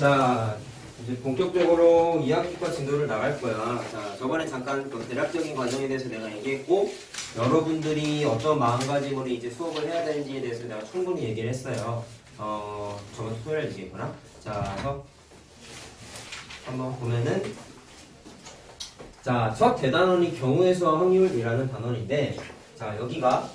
자, 이제 본격적으로 2학기과 진도를 나갈 거야. 자, 저번에 잠깐 그 대략적인 과정에 대해서 내가 얘기했고, 여러분들이 어떤 마음가짐으로 이제 수업을 해야 되는지에 대해서 내가 충분히 얘기를 했어요. 저번 토요일에 얘기했구나. 자, 그래서 한번 보면은, 자, 첫 대단원이 경우의 수와 확률이라는 단원인데, 자, 여기가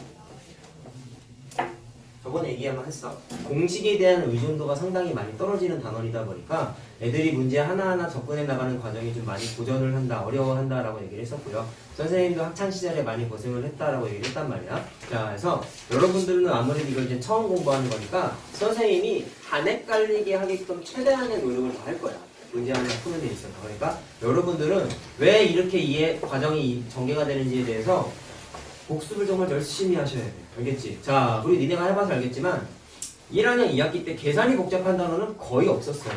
저번에 얘기 한번 했어. 공식에 대한 의존도가 상당히 많이 떨어지는 단원이다 보니까 애들이 문제 하나하나 접근해 나가는 과정이 좀 많이 도전을 한다, 어려워한다라고 얘기를 했었고요. 선생님도 학창시절에 많이 고생을 했다라고 얘기를 했단 말이야. 자, 그래서 여러분들은 아무래도 이걸 이제 처음 공부하는 거니까 선생님이 안 헷갈리게 하게끔 최대한의 노력을 다 할 거야. 문제 하나 푸는 데 있어서. 그러니까 여러분들은 왜 이렇게 이해 과정이 전개가 되는지에 대해서 복습을 정말 열심히 하셔야 돼. 알겠지? 자, 우리 니네가 해봐서 알겠지만 1학년 2학기 때 계산이 복잡한 단어는 거의 없었어요.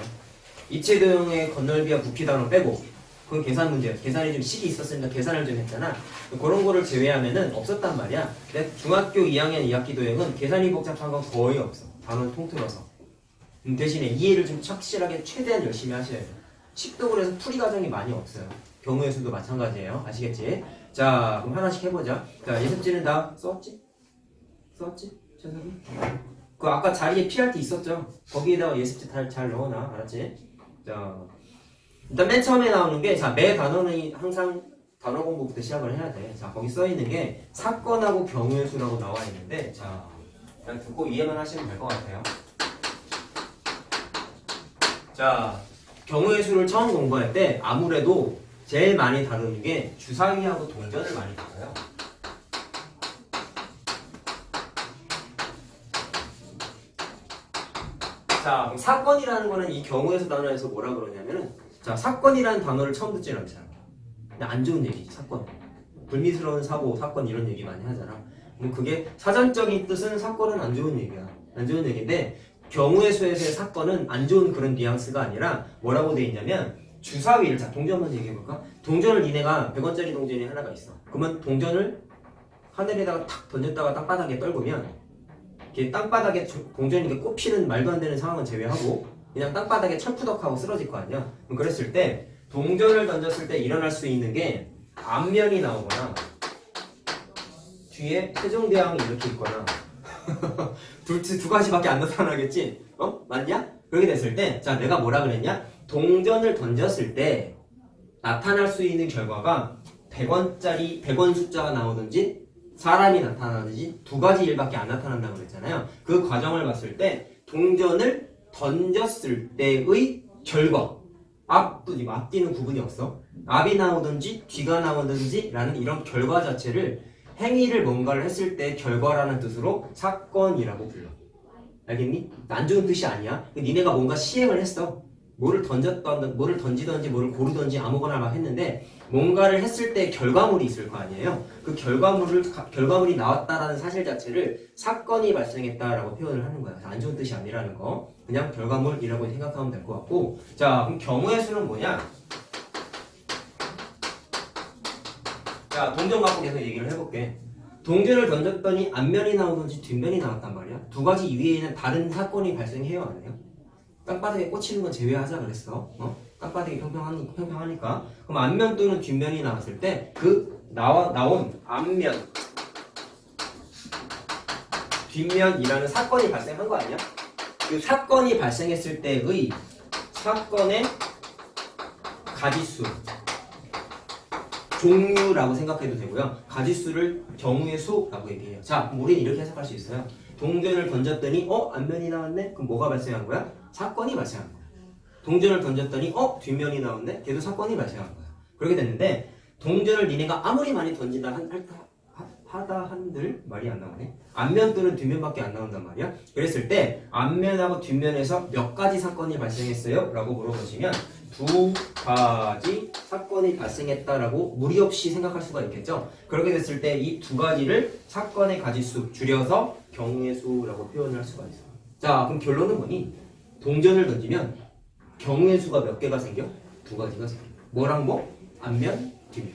이체등의 건널비와 부피 단어 빼고 그건 계산 문제예요. 계산이 좀 식이 있었으니까 계산을 좀 했잖아. 그런 거를 제외하면은 없었단 말이야. 근데 중학교 2학년 2학기 도형은 계산이 복잡한 건 거의 없어. 단어는 통틀어서. 대신에 이해를 좀 착실하게 최대한 열심히 하셔야 돼요. 식독을 해서 풀이 과정이 많이 없어요. 경우의 수도 마찬가지예요. 아시겠지? 자, 그럼 하나씩 해보자. 자, 예습지는 다 썼지? 썼지? 최석이? 그 아까 자리에 PRT 있었죠? 거기에다가 예습지 잘 넣어놔. 알았지? 자, 일단 맨 처음에 나오는 게, 자, 매 단어는 항상 단어 공부부터 시작을 해야 돼. 자, 거기 써있는 게 사건하고 경우의 수라고 나와 있는데, 자, 그냥 듣고 이해만 하시면 될 것 같아요. 자, 경우의 수를 처음 공부할 때 아무래도 제일 많이 다루는 게 주사위하고 동전을 많이 다뤄요. 자, 그럼 사건이라는 거는 이 경우의 수 단어에서 뭐라 그러냐면은, 자, 사건이라는 단어를 처음 듣진 않잖아. 그냥 안 좋은 얘기지, 사건. 불미스러운 사고, 사건 이런 얘기 많이 하잖아. 그럼 그게 사전적인 뜻은 사건은 안 좋은 얘기야. 안 좋은 얘기인데 경우의 수에서의 사건은 안 좋은 그런 뉘앙스가 아니라 뭐라고 돼 있냐면 주사위를, 자, 동전 먼저 얘기해볼까? 동전을 니네가 100원짜리 동전이 하나가 있어. 그러면 동전을 하늘에다가 탁 던졌다가 땅바닥에 떨구면 이렇게 땅바닥에 동전이 이렇게 꼽히는 말도 안 되는 상황은 제외하고 그냥 땅바닥에 철푸덕하고 쓰러질 거 아니야? 그럼 그랬을 때 동전을 던졌을 때 일어날 수 있는 게 앞면이 나오거나 뒤에 세종대왕이 이렇게 있거나 두 가지밖에 안 나타나겠지? 맞냐? 그렇게 됐을 때, 자, 내가 뭐라 그랬냐? 동전을 던졌을 때 나타날 수 있는 결과가 100원 숫자가 나오든지 사람이 나타나든지 두 가지 일밖에 안 나타난다고 그랬잖아요. 그 과정을 봤을 때 동전을 던졌을 때의 결과, 앞뒤는 구분이 없어. 앞이 나오든지 뒤가 나오든지 라는 이런 결과 자체를 행위를 뭔가를 했을 때 결과라는 뜻으로 사건이라고 불러. 알겠니? 안 좋은 뜻이 아니야. 니네가 뭔가 시행을 했어. 뭐를 던지든지 뭐를 고르든지 아무거나 막 했는데 뭔가를 했을 때 결과물이 있을 거 아니에요. 그 결과물이 나왔다라는 사실 자체를 사건이 발생했다라고 표현을 하는 거야. 안 좋은 뜻이 아니라는 거. 그냥 결과물이라고 생각하면 될 것 같고. 자, 그럼 경우의 수는 뭐냐? 자, 동전 갖고 계속 얘기를 해볼게. 동전을 던졌더니 앞면이 나오든지 뒷면이 나왔단 말이야. 두 가지 이외에는 다른 사건이 발생해요, 안 해요? 땅바닥에 꽂히는 건 제외하자 그랬어. 땅바닥이 평평하니까. 그럼 앞면 또는 뒷면이 나왔을 때 그 나온 앞면, 뒷면이라는 사건이 발생한 거 아니야? 그 사건이 발생했을 때의 사건의 가지수, 종류라고 생각해도 되고요. 가지수를 경우의 수라고 얘기해요. 자, 그럼 우리는 이렇게 해석할 수 있어요. 동전을 던졌더니 앞면이 나왔네? 그럼 뭐가 발생한 거야? 사건이 발생한 거야. 동전을 던졌더니 뒷면이 나왔네? 걔도 사건이 발생한 거야. 그렇게 됐는데 동전을 니네가 아무리 많이 던진다 하다 한들 말이 안 나오네. 앞면 또는 뒷면밖에 안 나온단 말이야. 그랬을 때 앞면하고 뒷면에서 몇 가지 사건이 발생했어요? 라고 물어보시면 두 가지 사건이 발생했다라고 무리 없이 생각할 수가 있겠죠. 그렇게 됐을 때 이 두 가지를 사건의 가지수, 줄여서 경우의 수라고 표현을 할 수가 있어요. 자, 그럼 결론은 뭐니? 동전을 던지면 경우의 수가 몇 개가 생겨? 두 가지가 생겨. 뭐랑 뭐? 앞면, 뒷면.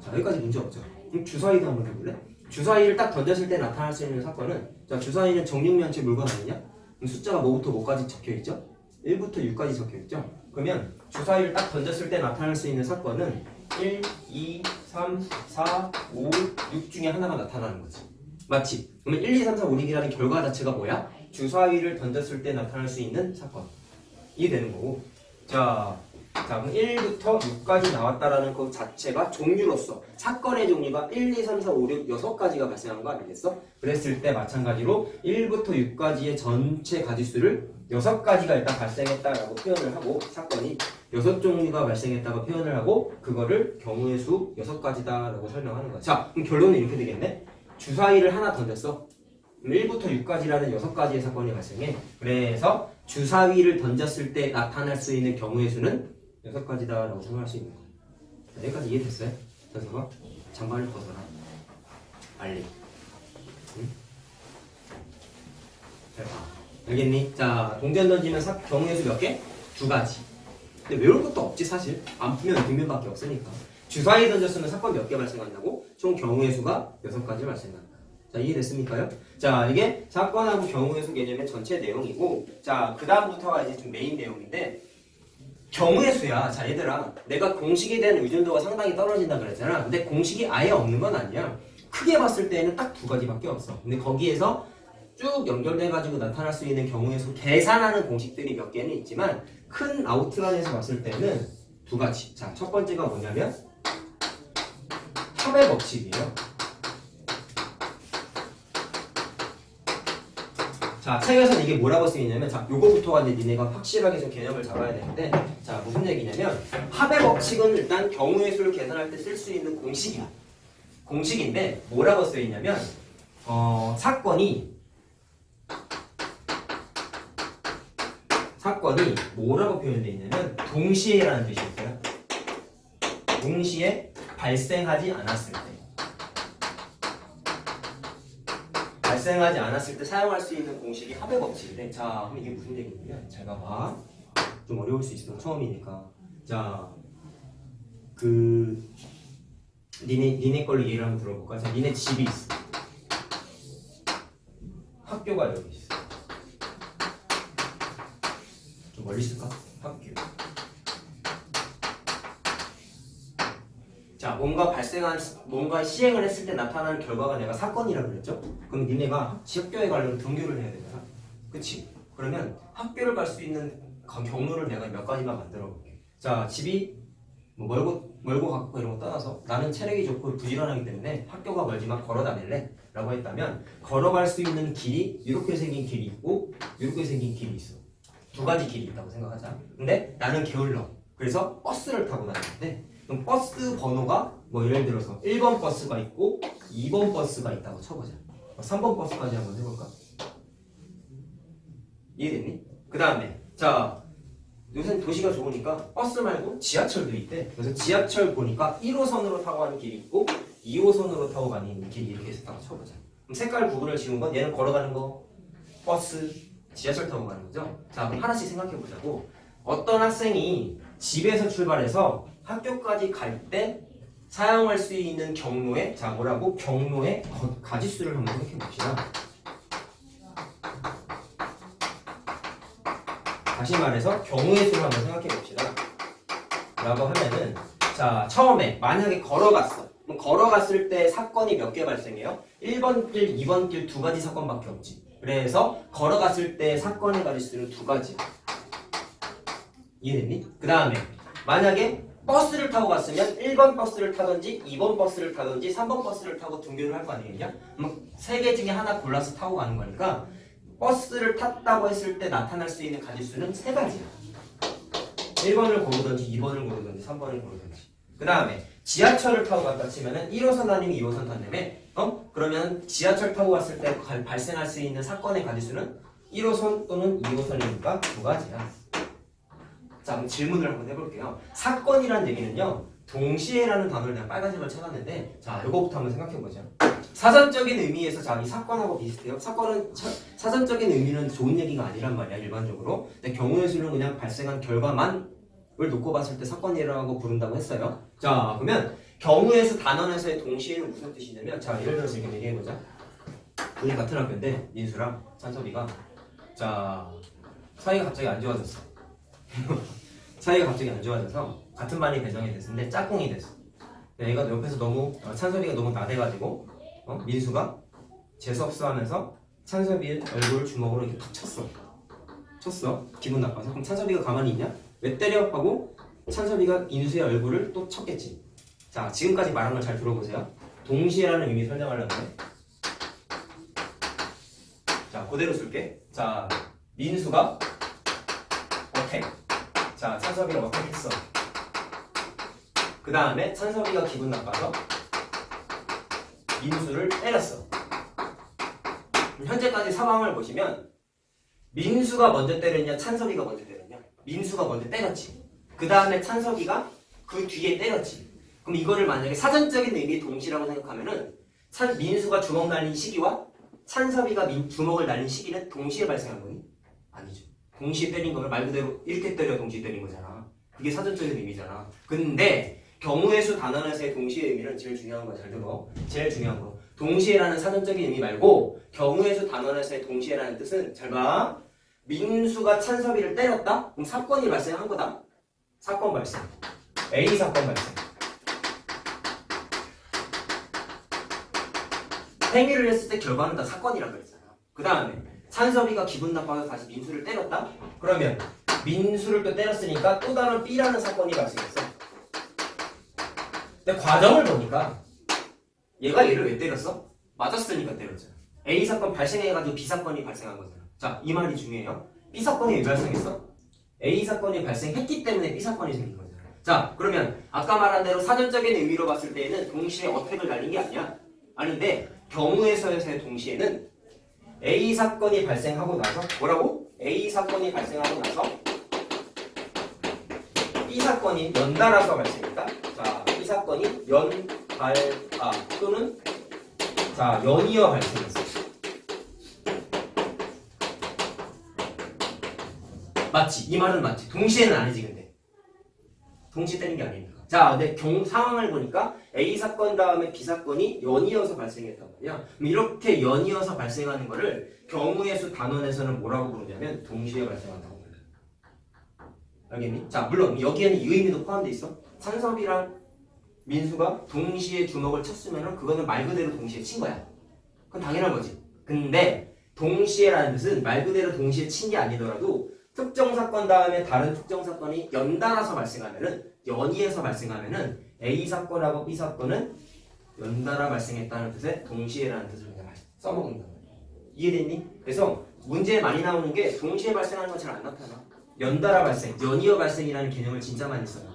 자, 여기까지 문제 없죠. 그럼 주사위도 한번 해볼래? 주사위를 딱 던졌을 때 나타날 수 있는 사건은, 자, 주사위는 정육면체 물건 아니냐? 그럼 숫자가 뭐부터 뭐까지 적혀있죠? 1부터 6까지 적혀있죠? 그러면 주사위를 딱 던졌을 때 나타날 수 있는 사건은 1, 2, 3, 4, 5, 6 중에 하나가 나타나는 거지. 맞지? 그러면 1, 2, 3, 4, 5, 6이라는 결과 자체가 뭐야? 주사위를 던졌을 때 나타날 수 있는 사건. 이게 되는 거고. 자, 그럼 1부터 6까지 나왔다라는 것 자체가 종류로서 사건의 종류가 1, 2, 3, 4, 5, 6, 6가지가 발생한 거 아니겠어? 그랬을 때 마찬가지로 1부터 6까지의 전체 가지수를 6가지가 일단 발생했다라고 표현을 하고 사건이 6종류가 발생했다고 표현을 하고 그거를 경우의 수 6가지다라고 설명하는 거야. 자, 그럼 결론은 이렇게 되겠네? 주사위를 하나 던졌어. 1부터 6까지라는 6가지의 사건이 발생해. 그래서 주사위를 던졌을 때 나타날 수 있는 경우의 수는 6가지다라고 생각할 수 있는 거야. 여기까지 이해됐어요? 그래서 장관을 벗어라. 빨리. 응? 잘 봐. 알겠니? 자, 동전 던지면 경우의 수 몇 개? 2가지. 근데 외울 것도 없지 사실. 안 풀면 뒷면밖에 없으니까. 주사위 던졌으면 사건 몇 개 발생한다고? 총 경우의 수가 6가지 발생한다. 자, 이해됐습니까요? 자, 이게 사건하고 경우의 수 개념의 전체 내용이고, 자, 그 다음부터가 이제 좀 메인 내용인데, 경우의 수야. 자, 얘들아, 내가 공식에 대한 의존도가 상당히 떨어진다 그랬잖아. 근데 공식이 아예 없는 건 아니야. 크게 봤을 때는 딱 2가지밖에 없어. 근데 거기에서 쭉 연결돼가지고 나타날 수 있는 경우의 수 계산하는 공식들이 몇 개는 있지만, 큰 아웃라인에서 봤을 때는 2가지. 자, 첫 번째가 뭐냐면, 합의 법칙이에요. 자, 책에서는 이게 뭐라고 쓰이냐면, 자, 요거부터가 이제 니네가 확실하게 좀 개념을 잡아야 되는데, 자, 무슨 얘기냐면, 합의 법칙은 일단 경우의 수를 계산할 때 쓸 수 있는 공식이야. 공식인데, 뭐라고 쓰이냐면, 사건이 뭐라고 표현되어 있냐면, 동시에라는 뜻이 있어요. 동시에 발생하지 않았을 때. 발생하지 않았을 때 사용할 수 있는 공식이 합의 법칙인데, 자, 그럼 이게 무슨 얘기냐면, 잘 봐봐. 좀 어려울 수 있어. 처음이니까. 자, 니네 걸로 예를 한번 들어볼까? 자, 니네 집이 있어. 학교가 여기 있어. 좀 멀리 있을까? 학교. 자, 뭔가 시행을 했을 때 나타나는 결과가 내가 사건이라고 그랬죠? 그럼 니네가 학교에 가려면 등교를 해야 되잖아. 그치? 그러면 학교를 갈 수 있는 경로를 내가 몇 가지만 만들어 볼게. 자, 집이 뭐 멀고 가깝고 이런 거 떠나서 나는 체력이 좋고 부지런하기 때문에 학교가 멀지만 걸어 다닐래? 라고 했다면 걸어갈 수 있는 길이 이렇게 생긴 길이 있고 이렇게 생긴 길이 있어. 2가지 길이 있다고 생각하자. 근데 나는 게을러. 그래서 버스를 타고 다니는데 그럼 버스 번호가 뭐 예를 들어서 1번 버스가 있고 2번 버스가 있다고 쳐보자. 3번 버스까지 한번 해볼까? 이해됐니? 그 다음에 자, 요새는 도시가 좋으니까 버스 말고 지하철도 있대. 그래서 지하철 보니까 1호선으로 타고 가는 길이 있고 2호선으로 타고 가는 길이 이렇게 있었다고 쳐보자. 그럼 색깔 구분을 지운 건 얘는 걸어가는 거, 버스, 지하철 타고 가는 거죠. 자, 그럼 하나씩 생각해 보자고. 어떤 학생이 집에서 출발해서 학교까지 갈 때 사용할 수 있는 경로의, 자, 뭐라고? 경로의 가지수를 한번 생각해 봅시다. 다시 말해서 경우의 수를 한번 생각해 봅시다. 라고 하면은, 자, 처음에 만약에 걸어갔어. 그럼 걸어갔을 때 사건이 몇 개 발생해요? 1번 길, 2번 길 2가지 사건밖에 없지. 그래서 걸어갔을 때 사건의 가지수는 2가지. 이해됐니? 그 다음에 만약에 버스를 타고 갔으면 1번 버스를 타든지 2번 버스를 타든지 3번 버스를 타고 등교를 할 거 아니겠냐? 그럼 3개 중에 하나 골라서 타고 가는 거니까 버스를 탔다고 했을 때 나타날 수 있는 가지수는 3가지야. 1번을 고르든지 2번을 고르든지 3번을 고르든지. 그 다음에 지하철을 타고 갔다 치면은 1호선 아니면 2호선 탄다며? 그러면 지하철 타고 갔을 때 발생할 수 있는 사건의 가지수는 1호선 또는 2호선이니까 2가지야. 자, 그럼 질문을 한번 해볼게요. 사건이란 얘기는요, 동시에라는 단어를 내가 빨간색을 쳐놨는데, 자, 이거부터 한번 생각해보자. 사전적인 의미에서, 자, 이 사건하고 비슷해요. 사건은, 사전적인 의미는 좋은 얘기가 아니란 말이야, 일반적으로. 근데 경우의 수는 그냥 발생한 결과만을 놓고 봤을 때 사건이라고 부른다고 했어요. 자, 그러면 경우의 수 단원에서의 동시에는 무슨 뜻이냐면, 자, 예를 들어서 이렇게 얘기해보자. 우리 같은 학교인데, 민수랑 찬섭이가, 자, 사이가 갑자기 안 좋아졌어. 사이가 갑자기 안 좋아져서 같은 반이 배정이 됐는데 짝꿍이 됐어. 얘가 옆에서 너무 찬섭이가 너무 나대가지고 민수가 재수없어 하면서 찬섭이의 얼굴을 주먹으로 이렇게 탁 쳤어. 기분 나빠서. 그럼 찬섭이가 가만히 있냐? 왜 때려? 하고 찬섭이가 민수의 얼굴을 또 쳤겠지. 자, 지금까지 말한 걸 잘 들어보세요. 동시에라는 의미 설명하려는데, 자, 그대로 쓸게. 자, 민수가 어택. 자, 찬섭이를 어택했어. 그 다음에 찬섭이가 기분 나빠서 민수를 때렸어. 현재까지 상황을 보시면 민수가 먼저 때렸냐, 찬섭이가 먼저 때렸냐? 민수가 먼저 때렸지. 그 다음에 찬섭이가 그 뒤에 때렸지. 그럼 이거를 만약에 사전적인 의미의 동시라고 생각하면은 민수가 주먹 날린 시기와 찬섭이가 주먹을 날린 시기는 동시에 발생한 거니? 아니죠. 동시에 때린 거면 말 그대로 이렇게 때려 동시에 때린 거잖아. 그게 사전적인 의미잖아. 근데 경우의 수 단원에서의 동시의 의미는 제일 중요한 거 잘 들어. 제일 중요한 거. 동시에라는 사전적인 의미 말고 경우의 수 단원에서의 동시에라는 뜻은 잘 봐. 민수가 찬섭이를 때렸다? 그럼 사건이 발생한 거다. 사건 발생. A 사건 발생. 행위를 했을 때 결과는 다 사건이라고 그랬잖아. 그 다음에 찬섭이가 기분 나빠서 다시 민수를 때렸다? 그러면 민수를 또 때렸으니까 또 다른 B라는 사건이 발생했어. 근데 과정을 보니까 얘가 얘를 왜 때렸어? 맞았으니까 때렸잖아. A 사건 발생해가지고 B 사건이 발생한 거잖아. 자, 이 말이 중요해요. B 사건이 왜 발생했어? A 사건이 발생했기 때문에 B 사건이 생긴 거잖아. 자, 그러면 아까 말한 대로 사전적인 의미로 봤을 때에는 동시에 어택을 날린 게 아니야. 아닌데 경우에서의 동시에는 A 사건이 발생하고 나서 뭐라고? A 사건이 발생하고 나서 B 사건이 연달아서 발생했다. 자, B 사건이 연달아 또는 자 연이어 발생했어. 맞지? 이 말은 맞지? 동시에는 아니지 근데. 동시에 때린 게 아니니까. 자, 근데 상황을 보니까 A 사건 다음에 B 사건이 연이어서 발생했단 말이야. 이렇게 연이어서 발생하는 거를 경우의 수 단원에서는 뭐라고 부르냐면 동시에 발생한다고 불러요. 알겠니? 자, 물론 여기에는 이 의미도 포함되어 있어. 찬섭이랑 민수가 동시에 주먹을 쳤으면 그거는 말 그대로 동시에 친 거야. 그건 당연한 거지. 근데 동시에라는 뜻은 말 그대로 동시에 친 게 아니더라도 특정 사건 다음에 다른 특정 사건이 연달아서 발생하면은 연이어서 발생하면은 A 사건하고 B 사건은 연달아 발생했다는 뜻의 동시에라는 뜻을 그냥 써먹는단 말이야. 이해됐니? 그래서 문제에 많이 나오는 게 동시에 발생하는 건 잘 안 나타나. 연달아 발생, 연이어 발생이라는 개념을 진짜 많이 써요.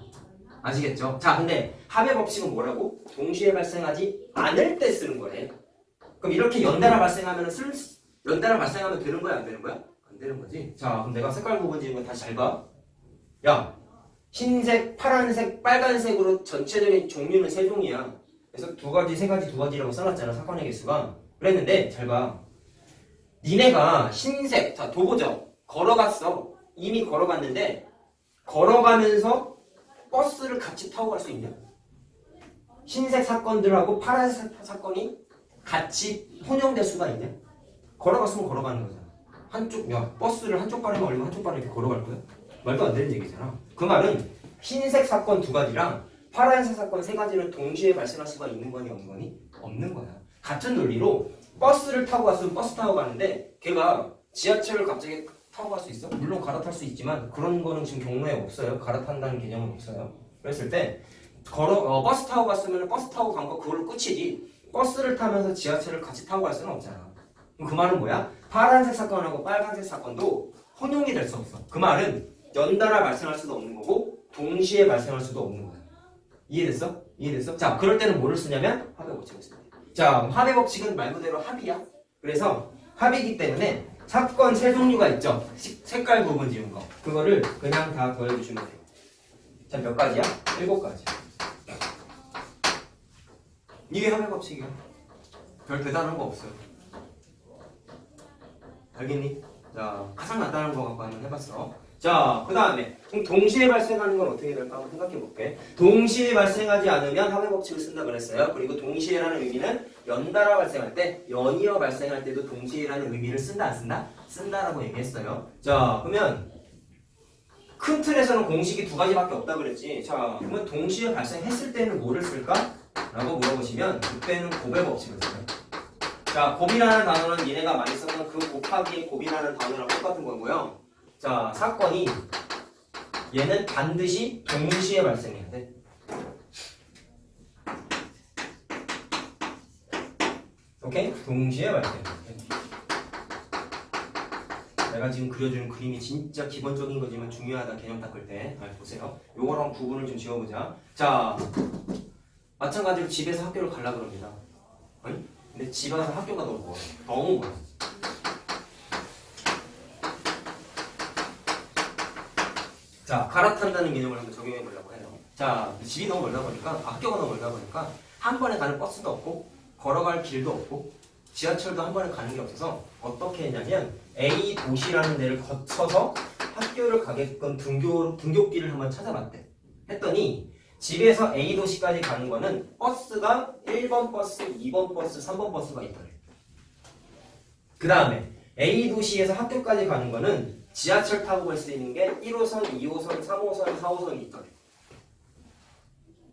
아시겠죠? 자, 근데 합의 법칙은 뭐라고? 동시에 발생하지 않을 때 쓰는 거래. 그럼 이렇게 연달아 발생하면 연달아 발생하면 되는 거야, 안 되는 거야? 안 되는 거지. 자, 그럼 내가 색깔 구분 지은 거 다시 잘 봐. 야, 흰색, 파란색, 빨간색으로 전체적인 종류는 세 종이야. 그래서 두 가지, 세 가지, 두 가지라고 써놨잖아, 사건의 개수가. 그랬는데 잘 봐. 니네가 흰색, 자, 도보죠. 걸어갔어. 이미 걸어갔는데 걸어가면서 버스를 같이 타고 갈 수 있냐? 흰색 사건들하고 파란색 사건이 같이 혼용될 수가 있냐? 걸어갔으면 걸어가는 거잖아. 한쪽, 야, 버스를 한쪽 발에만 올리고 한쪽 발에 이렇게 걸어갈 거야? 말도 안 되는 얘기잖아. 그 말은 흰색 사건 두 가지랑 파란색 사건 세 가지는 동시에 발생할 수가 있는 거니 없는 거니? 없는 거야. 같은 논리로 버스를 타고 갔으면 버스 타고 가는데 걔가 지하철을 갑자기 타고 갈 수 있어? 물론 갈아탈 수 있지만 그런 거는 지금 경로에 없어요. 갈아탄다는 개념은 없어요. 그랬을 때 버스 타고 갔으면 버스 타고 간 거 그걸로 끝이지 버스를 타면서 지하철을 같이 타고 갈 수는 없잖아. 그 말은 뭐야? 파란색 사건하고 빨간색 사건도 혼용이 될 수 없어. 그 말은 연달아 발생할 수도 없는 거고 동시에 발생할 수도 없는 거야. 이해됐어? 이해됐어? 자, 그럴 때는 뭐를 쓰냐면 합의 법칙을 씁니다. 자, 합의 법칙은 말 그대로 합이야. 그래서 합이기 때문에 사건 세 종류가 있죠. 색깔 부분 지은 거. 그거를 그냥 다 더해주시면 돼요. 자, 몇 가지야? 7가지. 이게 합의 법칙이야. 별 대단한 거 없어요. 알겠니? 자, 가장 간단한 거 갖고 한번 해봤어. 자, 그 다음에 그럼 동시에 발생하는 건 어떻게 될까 한번 생각해 볼게. 동시에 발생하지 않으면 합의 법칙을 쓴다 그랬어요. 그리고 동시에라는 의미는 연달아 발생할 때, 연이어 발생할 때도 동시에라는 의미를 쓴다 안 쓴다? 쓴다라고 얘기했어요. 자, 그러면 큰 틀에서는 공식이 두 가지밖에 없다 그랬지. 자, 그러면 동시에 발생했을 때는 뭐를 쓸까? 라고 물어보시면 그때는 곱의 법칙을 써요. 자, 곱이라는 단어는 얘네가 많이 썼던 그 곱하기 곱이라는 단어랑 똑같은 거고요. 자, 사건이 얘는 반드시 동시에 발생해야 돼. 오케이? 동시에 발생해야 돼. 내가 지금 그려주는 그림이 진짜 기본적인 거지만 중요하다. 개념 닦을 때. 보세요. 요거랑 구분을 좀 지어보자. 자, 마찬가지로 집에서 학교를 가려고 그럽니다. 아니? 근데 집에서 학교가 너무 멀어. 너무 멀어. 자, 갈아탄다는 개념을 한번 적용해 보려고 해요. 자, 집이 너무 멀다 보니까, 학교가 너무 멀다 보니까 한 번에 가는 버스도 없고 걸어갈 길도 없고 지하철도 한 번에 가는 게 없어서 어떻게 했냐면 A 도시라는 데를 거쳐서 학교를 가게끔 등굣길을 한번 찾아봤대. 했더니 집에서 A 도시까지 가는 거는 버스가 1번 버스, 2번 버스, 3번 버스가 있더래. 그 다음에 A 도시에서 학교까지 가는 거는 지하철 타고 갈 수 있는 게 1호선, 2호선, 3호선, 4호선이 있더래.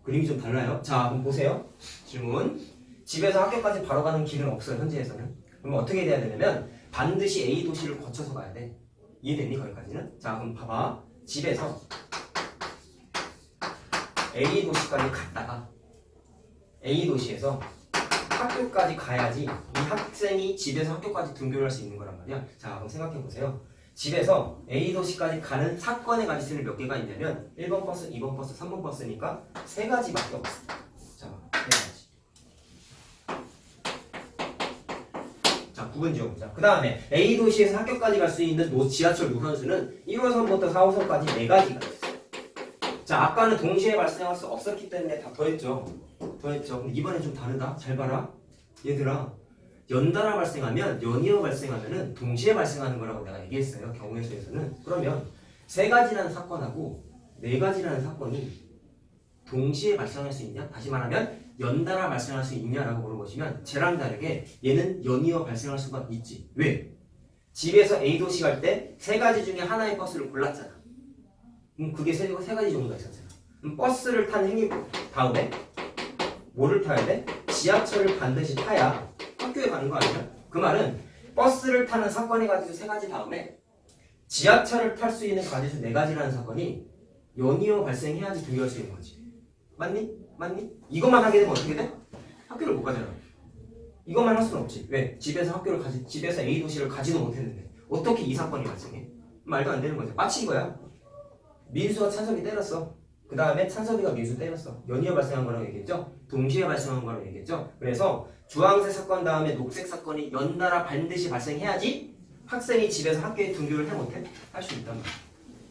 그림이 좀 달라요. 자, 그럼 보세요. 질문. 집에서 학교까지 바로 가는 길은 없어요, 현재에서는. 그럼 어떻게 돼야 되냐면 반드시 A 도시를 거쳐서 가야 돼. 이해됐니, 거기까지는? 자, 그럼 봐봐. 집에서 A 도시까지 갔다가 A 도시에서 학교까지 가야지 이 학생이 집에서 학교까지 등교를 할 수 있는 거란 말이야. 자, 그럼 생각해 보세요. 집에서 A 도시까지 가는 사건의 가지수는 몇 개가 있냐면 1번 버스, 2번 버스, 3번 버스니까 세 가지밖에 없어. 자, 세 가지. 자, 구분 지어보자. 그 다음에 A 도시에서 학교까지 갈 수 있는 지하철 노선수는 1호선부터 4호선까지 네 가지가 있어. 자, 아까는 동시에 발생할 수 없었기 때문에 다 더했죠. 더했죠. 근데 이번엔 좀 다르다. 잘 봐라. 얘들아, 연달아 발생하면, 연이어 발생하면은 동시에 발생하는 거라고 내가 얘기했어요. 경우의 수에서는. 그러면 세 가지라는 사건하고 네 가지라는 사건이 동시에 발생할 수 있냐? 다시 말하면 연달아 발생할 수 있냐라고 물어보시면 쟤랑 다르게 얘는 연이어 발생할 수가 있지. 왜? 집에서 A 도시 갈 때 세 가지 중에 하나의 버스를 골랐잖아. 그게 세 가지 정도가 있었어요. 그럼 버스를 탄 행위 다음에 뭐를 타야 돼? 지하철을 반드시 타야 학교에 가는 거 아니야? 그 말은 버스를 타는 사건의 가지수 세 가지 다음에 지하철을 탈 수 있는 가지수 네 가지라는 사건이 연이어 발생해야지 등교할 수 있는 거지. 맞니? 맞니? 이것만 하게 되면 어떻게 돼? 학교를 못 가잖아. 이것만 할 수는 없지. 왜? 집에서 A 도시를 가지도 못했는데 어떻게 이 사건이 발생해? 말도 안 되는 거죠. 마치 이거야. 민수가 찬섭이 때렸어. 그 다음에 찬섭이가 민수 때렸어. 연이어 발생한 거라고 얘기했죠? 동시에 발생한 거라고 얘기했죠? 그래서 주황색 사건 다음에 녹색 사건이 연달아 반드시 발생해야지 학생이 집에서 학교에 등교를 해 못해? 할 수 있단 말이야.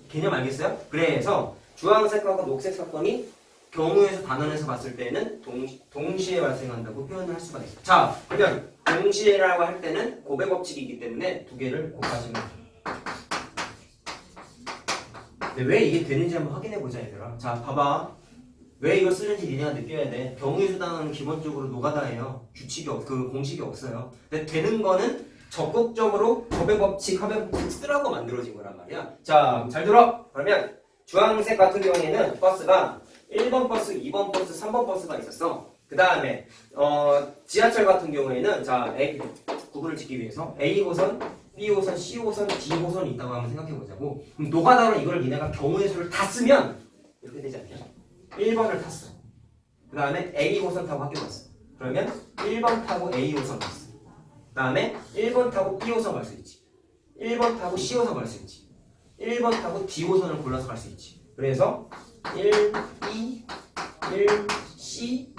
개념 알겠어요? 그래서 주황색하고 녹색 사건이 경우에서 단원에서 봤을 때는 동시에 발생한다고 표현을 할 수가 있어. 자, 그러면 동시에라고 할 때는 곱의 법칙이기 때문에 두 개를 곱하시면 돼요. 근데 왜 이게 되는지 한번 확인해보자, 얘들아. 자, 봐봐. 왜 이걸 쓰는지 니네가 느껴야 돼. 경우의 수단은 기본적으로 노가다예요. 공식이 없어요. 근데 되는 거는 적극적으로 곱의 법칙, 합의 법칙 쓰라고 만들어진 거란 말이야. 자, 잘 들어. 그러면 주황색 같은 경우에는 버스가 1번 버스, 2번 버스, 3번 버스가 있었어. 그 다음에 지하철 같은 경우에는 자, 구분을 짓기 위해서 A호선, B호선, C호선, D호선이 있다고 한번 생각해보자고. 그럼 노가다로 이걸 니네가 경우의 수를 다 쓰면 이렇게 되지 않냐? 1번을 탔어. 그 다음에 A호선 타고 학교 갔어. 그러면 1번 타고 A호선 갔어. 그 다음에 1번 타고 B호선 갈 수 있지. 1번 타고 C호선 갈 수 있지. 1번 타고 D호선을 골라서 갈 수 있지. 그래서 1, 2, 1, C,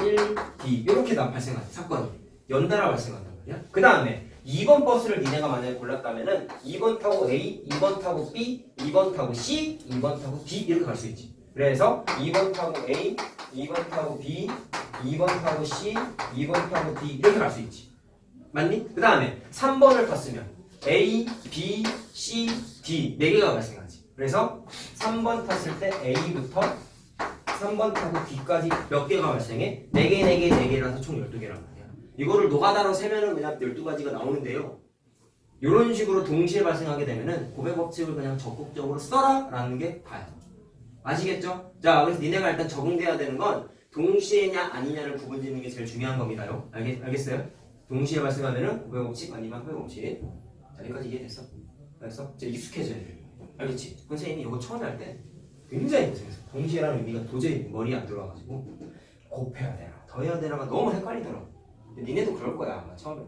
1, D 이렇게 발생하는 사건이 연달아 발생한단 말이야. 그 다음에 2번 버스를 니네가 만약에 골랐다면은 2번 타고 A, 2번 타고 B, 2번 타고 C, 2번 타고 D 이렇게 갈 수 있지. 그래서 2번 타고 A, 2번 타고 B, 2번 타고 C, 2번 타고 D 이렇게 갈 수 있지. 맞니? 그 다음에 3번을 탔으면 A, B, C, D 4개가 발생하지. 그래서 3번 탔을 때 A부터 3번 타고 D까지 몇 개가 발생해? 4개, 4개, 4개라서 총 12개란 말이야. 이거를 노가다로 세면은 그냥 12가지가 나오는데요. 이런 식으로 동시에 발생하게 되면은 고배 법칙을 그냥 적극적으로 써라 라는 게 다야. 아시겠죠? 자, 그래서 니네가 일단 적응돼야 되는 건 동시에냐 아니냐를 구분짓는 게 제일 중요한 겁니다요. 알겠어요? 동시에 발생하면은 고배 법칙 아니면 허배 법칙. 자, 여기까지 이해됐어? 알겠어? 이제 익숙해져야 돼. 알겠지? 선생님이 이거 처음에 할 때 굉장히 고생했어. 동시에라는 의미가 도저히 머리에 안 들어와가지고 곱해야 되나 더 해야 되나가 너무 헷갈리더라고. 니네도 그럴 거야 아마 처음에는.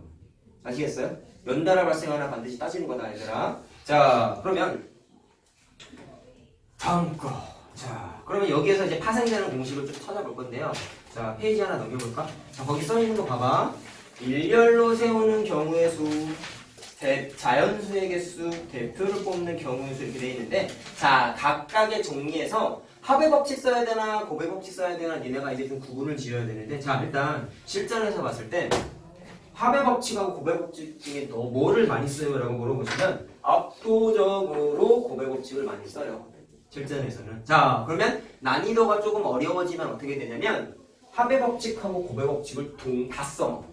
아시겠어요? 연달아 발생하나 반드시 따지는 거다 얘들아. 자, 그러면 다음 거. 자, 그러면 여기에서 이제 파생되는 공식을 좀 찾아볼 건데요. 자, 페이지 하나 넘겨볼까? 자, 거기 써있는 거 봐봐. 일렬로 세우는 경우의 수, 자연수의 개수, 대표를 뽑는 경우의 수 이렇게 돼 있는데, 자, 각각의 종류에서 합의 법칙 써야 되나 곱의 법칙 써야 되나 니네가 이제 좀 구분을 지어야 되는데, 자, 일단 실전에서 봤을 때 합의 법칙하고 곱의 법칙 중에 너 뭐를 많이 써요? 라고 물어보시면 압도적으로 곱의 법칙을 많이 써요. 실전에서는. 자, 그러면 난이도가 조금 어려워지면 어떻게 되냐면 합의 법칙하고 곱의 법칙을 다 써.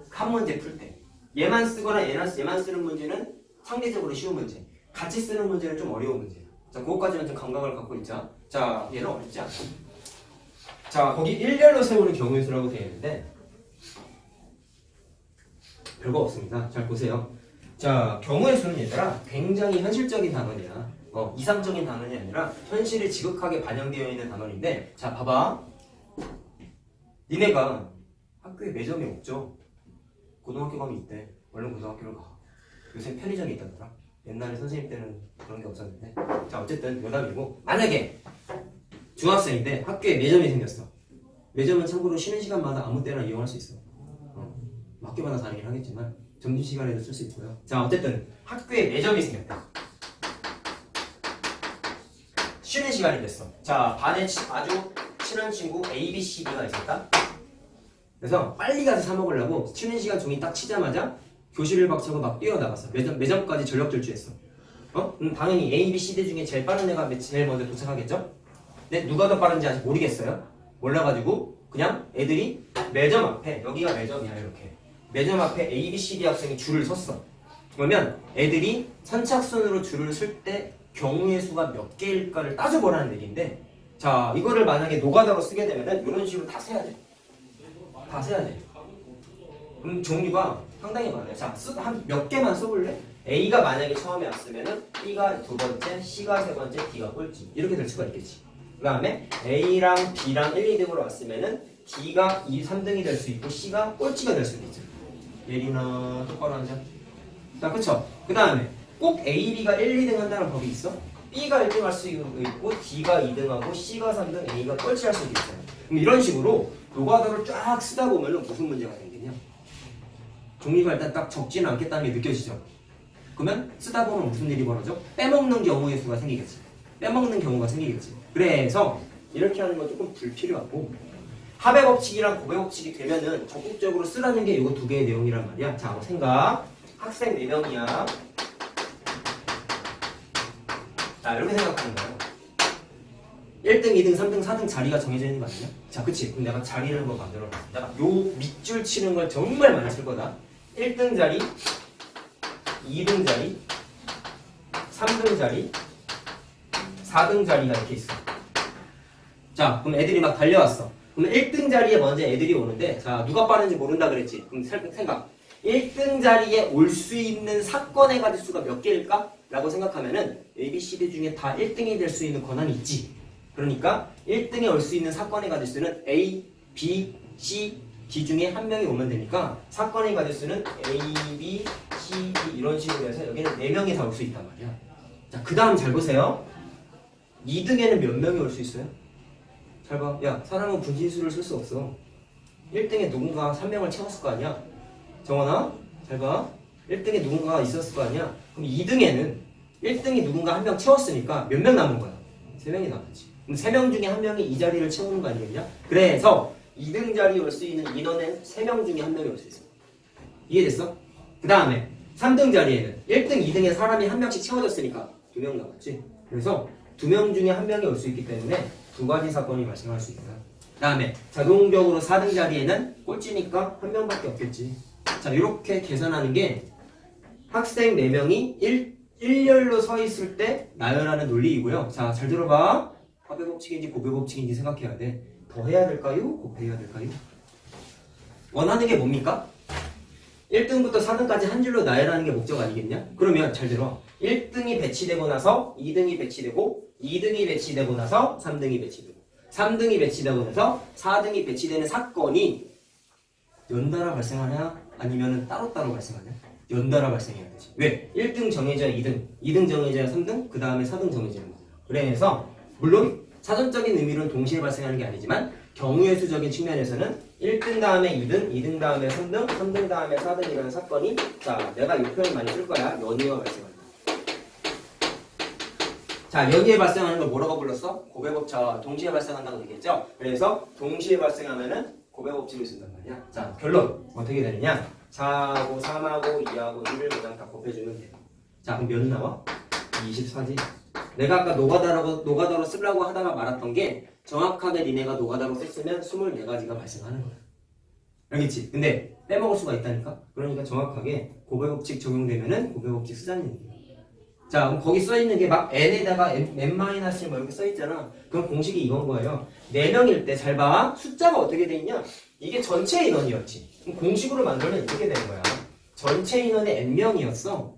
한 문제 풀 때. 얘만 쓰거나 얘만 쓰는 문제는 상대적으로 쉬운 문제. 같이 쓰는 문제는 좀 어려운 문제야. 자, 그것까지는 좀 감각을 갖고 있자. 자, 얘는 어렵지 않아. 자, 거기 일렬로 세우는 경우의 수라고 되어 있는데 별거 없습니다. 잘 보세요. 자, 경우의 수는 얘들아 굉장히 현실적인 단원이야. 이상적인 단원이 아니라 현실에 지극하게 반영되어 있는 단원인데, 자, 봐봐. 니네가 학교에 매점이 없죠? 고등학교 가면 있대. 얼른 고등학교를 가. 요새 편의점이 있다더라. 옛날에 선생님 때는 그런 게 없었는데. 자, 어쨌든 여담이고, 만약에 중학생인데 학교에 매점이 생겼어. 매점은 참고로 쉬는 시간마다 아무 때나 이용할 수 있어. 학교마다 다르긴 하겠지만 점심시간에도 쓸 수 있고요. 자, 어쨌든 학교에 매점이 생겼다. 쉬는 시간이 됐어. 자, 반에 아주 친한 친구 A, B, C, D가 있었다. 그래서 빨리 가서 사 먹으려고 쉬는 시간 종이 딱 치자마자 교실을 박차고 막 뛰어나갔어. 매점까지 전력 질주했어. 당연히 A, B, C, D 중에 제일 빠른 애가 제일 먼저 도착하겠죠? 근데 누가 더 빠른지 아직 모르겠어요. 몰라가지고 그냥 애들이 매점 앞에, 여기가 매점이야 이렇게, 매점 앞에 A, B, C, D 학생이 줄을 섰어. 그러면 애들이 선착순으로 줄을 쓸 때 경우의 수가 몇 개일까를 따져보라는 얘기인데, 자, 이거를 만약에 노가다로 쓰게 되면은 이런 식으로 다 세야 돼. 다 세야 돼. 그럼 종류가 상당히 많아요. 자, 한 몇 개만 써볼래? A가 만약에 처음에 왔으면은 B가 두 번째, C가 세 번째, D가 꼴찌. 이렇게 될 수가 있겠지. 그 다음에 A랑 B랑 1, 2등으로 왔으면은 D가 2, 3등이 될 수 있고 C가 꼴찌가 될 수도 있죠. 예린아, 똑바로 앉아. 자, 그쵸? 그 다음에 꼭 A, B가 1, 2등 한다는 법이 있어? B가 1등 할 수 있고 D가 2등하고 C가 3등, A가 꼴찌할 수도 있어요. 그럼 이런 식으로 노가다를 쫙 쓰다 보면 무슨 문제가 생기냐? 종류가 일단 딱 적지는 않겠다는 게 느껴지죠? 그러면 쓰다 보면 무슨 일이 벌어져? 빼먹는 경우의 수가 생기겠지. 빼먹는 경우가 생기겠지. 그래서 이렇게 하는 건 조금 불필요하고, 합의 법칙이랑 곱의 법칙이 되면은 적극적으로 쓰라는 게 이거 두 개의 내용이란 말이야. 자, 생각. 학생 4명이야. 자, 이렇게 생각하는 거예요. 1등, 2등, 3등, 4등 자리가 정해져 있는 거 아니냐? 자, 그치? 그럼 내가 자리를 한번 만들어 봐. 내가 요 밑줄 치는 걸 정말 많이 쓸 거다. 1등 자리, 2등 자리, 3등 자리, 4등 자리가 이렇게 있어. 자, 그럼 애들이 막 달려왔어. 그럼 1등 자리에 먼저 애들이 오는데, 자, 누가 빠른지 모른다 그랬지? 그럼 생각. 1등 자리에 올 수 있는 사건의 가지수가 몇 개일까? 라고 생각하면은 A, B, C, D 중에 다 1등이 될 수 있는 권한이 있지. 그러니까 1등에 올 수 있는 사건의 가지수는 A, B, C, D 중에 한 명이 오면 되니까 사건의 가지수는 A, B, C, D 이런 식으로 해서 여기는 4명이 다 올 수 있단 말이야. 자, 그 다음 잘 보세요. 2등에는 몇 명이 올 수 있어요? 잘 봐. 야, 사람은 분진수를 쓸 수 없어. 1등에 누군가 3명을 채웠을 거 아니야? 정원아, 잘 봐. 1등에 누군가가 있었을 거 아니야? 그럼 2등에는 1등이 누군가 한 명 채웠으니까 몇 명 남은 거야? 3명이 남았지. 그럼 3명 중에 한 명이 이 자리를 채우는 거 아니겠냐? 그래서 2등 자리에 올 수 있는 인원은 3명 중에 한 명이 올 수 있어. 이해됐어? 그 다음에 3등 자리에는 1등, 2등에 사람이 한 명씩 채워졌으니까 2명 남았지. 그래서 2명 중에 한 명이 올 수 있기 때문에 두 가지 사건이 발생할 수 있다. 그 다음에 자동적으로 4등 자리에는 꼴찌니까 한 명밖에 없겠지. 자, 이렇게 계산하는 게 학생 4명이 일렬로 서 있을 때 나열하는 논리이고요. 자, 잘 들어봐. 합의 법칙인지 고배 법칙인지 생각해야 돼. 더 해야 될까요? 곱해야 될까요? 원하는 게 뭡니까? 1등부터 4등까지 한 줄로 나열하는 게 목적 아니겠냐? 그러면 잘 들어. 1등이 배치되고 나서 2등이 배치되고 2등이 배치되고 나서 3등이 배치되고 3등이 배치되고 나서 4등이 배치되는 사건이 연달아 발생하냐? 아니면 따로따로 발생하냐? 연달아 발생해야 되지. 왜? 1등 정해져야 2등, 2등 정해져야 3등, 그 다음에 4등 정해지는 거잖아. 그래서 물론 사전적인 의미로는 동시에 발생하는 게 아니지만 경우의 수적인 측면에서는 1등 다음에 2등, 2등 다음에 3등, 3등 다음에 4등이라는 사건이 자, 내가 이 표현 많이 쓸 거야. 연이어 발생한다. 자, 연이어 발생하는 걸 뭐라고 불렀어? 고배법칙 동시에 발생한다고 얘기했죠? 그래서 동시에 발생하면은 고배법칙을 쓴단 말이야. 자, 결론 어떻게 되느냐? 4하고 3하고 2하고 1을 그냥 다 곱해주면 돼. 자, 그럼 몇 나와? 24지. 내가 아까 노가다로 쓰려고 하다가 말았던 게 정확하게 니네가 노가다로 썼으면 24가지가 발생하는 거야. 알겠지? 근데 빼먹을 수가 있다니까? 그러니까 정확하게 고배법칙 적용되면은 고배법칙 쓰자는 얘기야. 자, 그럼 거기 써있는 게 막 n에다가 n-1 뭐 이렇게 써있잖아. 그럼 공식이 이건 거예요. 4명일 때 잘 봐. 숫자가 어떻게 돼 있냐? 이게 전체 인원이었지. 그럼 공식으로 만들면 이렇게 되는 거야. 전체 인원이 n명이었어.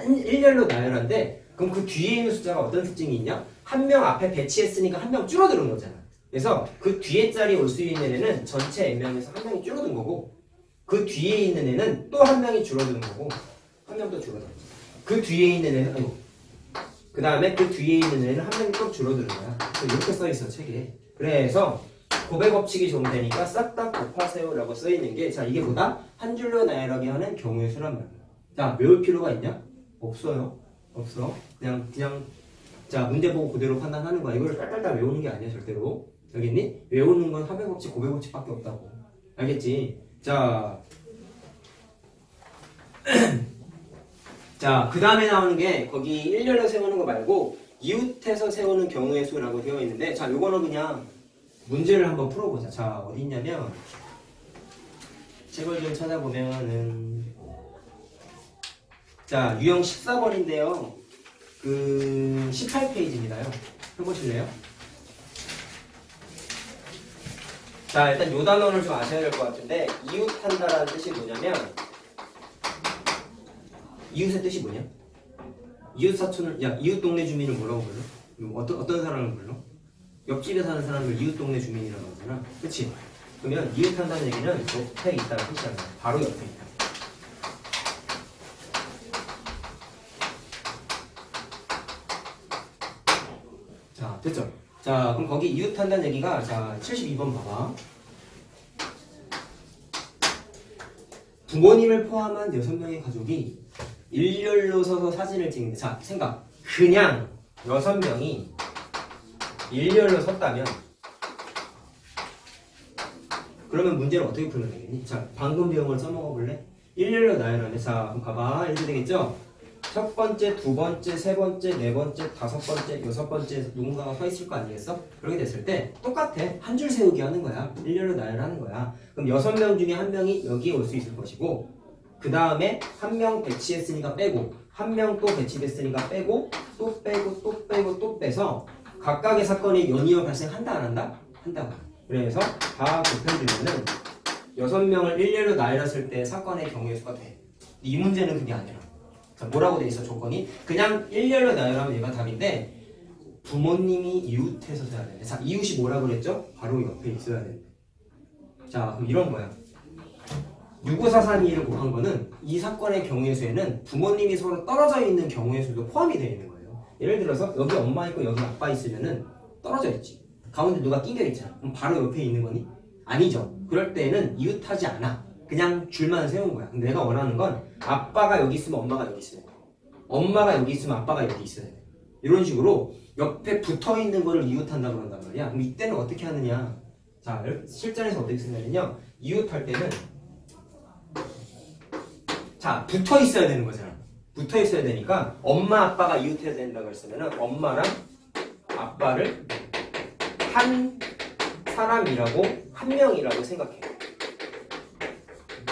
일렬로 나열한데 그럼 그 뒤에 있는 숫자가 어떤 특징이 있냐? 한 명 앞에 배치했으니까 한 명 줄어드는 거잖아. 그래서 그 뒤에 자리에 올 수 있는 애는 전체 n명에서 한 명이 줄어든 거고 그 뒤에 있는 애는 또 한 명이 줄어드는 거고 한 명 또 줄어들어. 그 뒤에 있는 애는 그 다음에 그 뒤에 있는 애는 한 명이 또 줄어드는 거야. 이렇게 써있어 책에. 그래서 고배법칙이 적용되니까 싹 다 곱하세요 라고 써있는 게 자 이게 뭐다? 한 줄로 나열하게 하는 경우의 수란 말이야. 자 외울 필요가 있냐? 없어요. 없어. 그냥 자 문제 보고 그대로 판단하는 거야. 이걸 딸딸딸 외우는 게 아니야 절대로. 알겠니? 외우는 건 합의법칙, 고배법칙밖에 없다고. 알겠지? 자, 자, 그 다음에 나오는 게 거기 일렬로 세우는 거 말고 이웃해서 세우는 경우의 수라고 되어 있는데 자, 요거는 그냥 문제를 한번 풀어보자. 자, 어디 있냐면 책을 좀 찾아보면은 자, 유형 14번인데요. 그 18페이지입니다요. 해보실래요? 자, 일단 요 단어를 좀 아셔야 될 것 같은데 이웃한다라는 뜻이 뭐냐면 이웃의 뜻이 뭐냐? 이웃 사촌을 이웃 동네 주민을 뭐라고 불러? 어떤 사람을 불러? 옆집에 사는 사람을 이웃 동네 주민이라고 하잖아. 그치? 그러면 이웃한다는 얘기는 옆에 있다는 뜻이잖아. 바로 옆에 있다. 자, 됐죠? 자, 그럼 거기 이웃한다는 얘기가 자, 72번 봐봐. 부모님을 포함한 6명의 가족이 일렬로 서서 사진을 찍는데 자, 생각. 그냥 6명이 일렬로 섰다면 그러면 문제를 어떻게 풀면 되겠니? 자, 방금 배운 걸 써먹어 볼래? 일렬로 나열하네. 자, 그럼 봐봐. 이렇게 되겠죠? 첫 번째, 두 번째, 세 번째, 네 번째, 다섯 번째, 여섯 번째 누군가가 서 있을 거 아니겠어? 그렇게 됐을 때 똑같아. 한 줄 세우기 하는 거야. 일렬로 나열하는 거야. 그럼 6명 중에 한 명이 여기에 올 수 있을 것이고 그 다음에 한 명 배치했으니까 빼고 한 명 또 배치됐으니까 빼고 또 빼고 또 빼고 또 빼서 각각의 사건이 연이어 발생한다 안 한다? 한다고. 그래서 다 곱해주면은 6명을 일렬로 나열했을 때 사건의 경우의 수가 돼. 이 문제는 그게 아니라 자, 뭐라고 돼 있어 조건이? 그냥 일렬로 나열하면 얘가 답인데 부모님이 이웃해서 써야 돼. 자, 이웃이 뭐라고 그랬죠? 바로 옆에 있어야 돼. 자, 그럼 이런 거야. 65432를 곱한 거는 이 사건의 경우의 수에는 부모님이 서로 떨어져 있는 경우의 수도 포함이 되어 있는 거예요. 예를 들어서 여기 엄마 있고 여기 아빠 있으면은 떨어져 있지. 가운데 누가 낑겨 있잖아. 그럼 바로 옆에 있는 거니? 아니죠. 그럴 때는 이웃하지 않아. 그냥 줄만 세운 거야. 근데 내가 원하는 건 아빠가 여기 있으면 엄마가 여기 있어야 돼. 엄마가 여기 있으면 아빠가 여기 있어야 돼. 이런 식으로 옆에 붙어 있는 거를 이웃한다고 한단 말이야. 그럼 이때는 어떻게 하느냐? 자, 실전에서 어떻게 쓰냐면요. 이웃할 때는 자, 붙어 있어야 되는 거잖아. 붙어 있어야 되니까 엄마 아빠가 이웃해야 된다고 했으면은 엄마랑 아빠를 한 사람이라고 한 명이라고 생각해.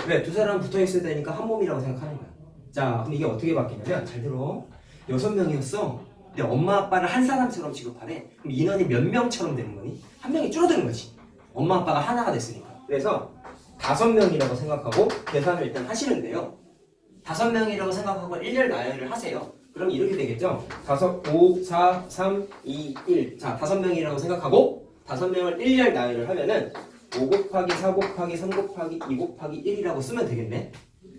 왜? 두 사람 붙어 있어야 되니까 한 몸이라고 생각하는 거야. 자, 그럼 이게 어떻게 바뀌냐면 잘 들어. 6명이었어. 근데 엄마 아빠를 한 사람처럼 취급하래. 그럼 인원이 몇 명처럼 되는 거니? 한 명이 줄어드는 거지. 엄마 아빠가 하나가 됐으니까. 그래서 5명이라고 생각하고 계산을 일단 하시는데요. 5명이라고 생각하고 일렬 나열을 하세요. 그럼 이렇게 되겠죠. 5, 4, 3, 2, 1. 자, 5명이라고 생각하고 5명을 일렬 나열을 하면은 5 곱하기 4 곱하기 3 곱하기 2 곱하기 1이라고 쓰면 되겠네.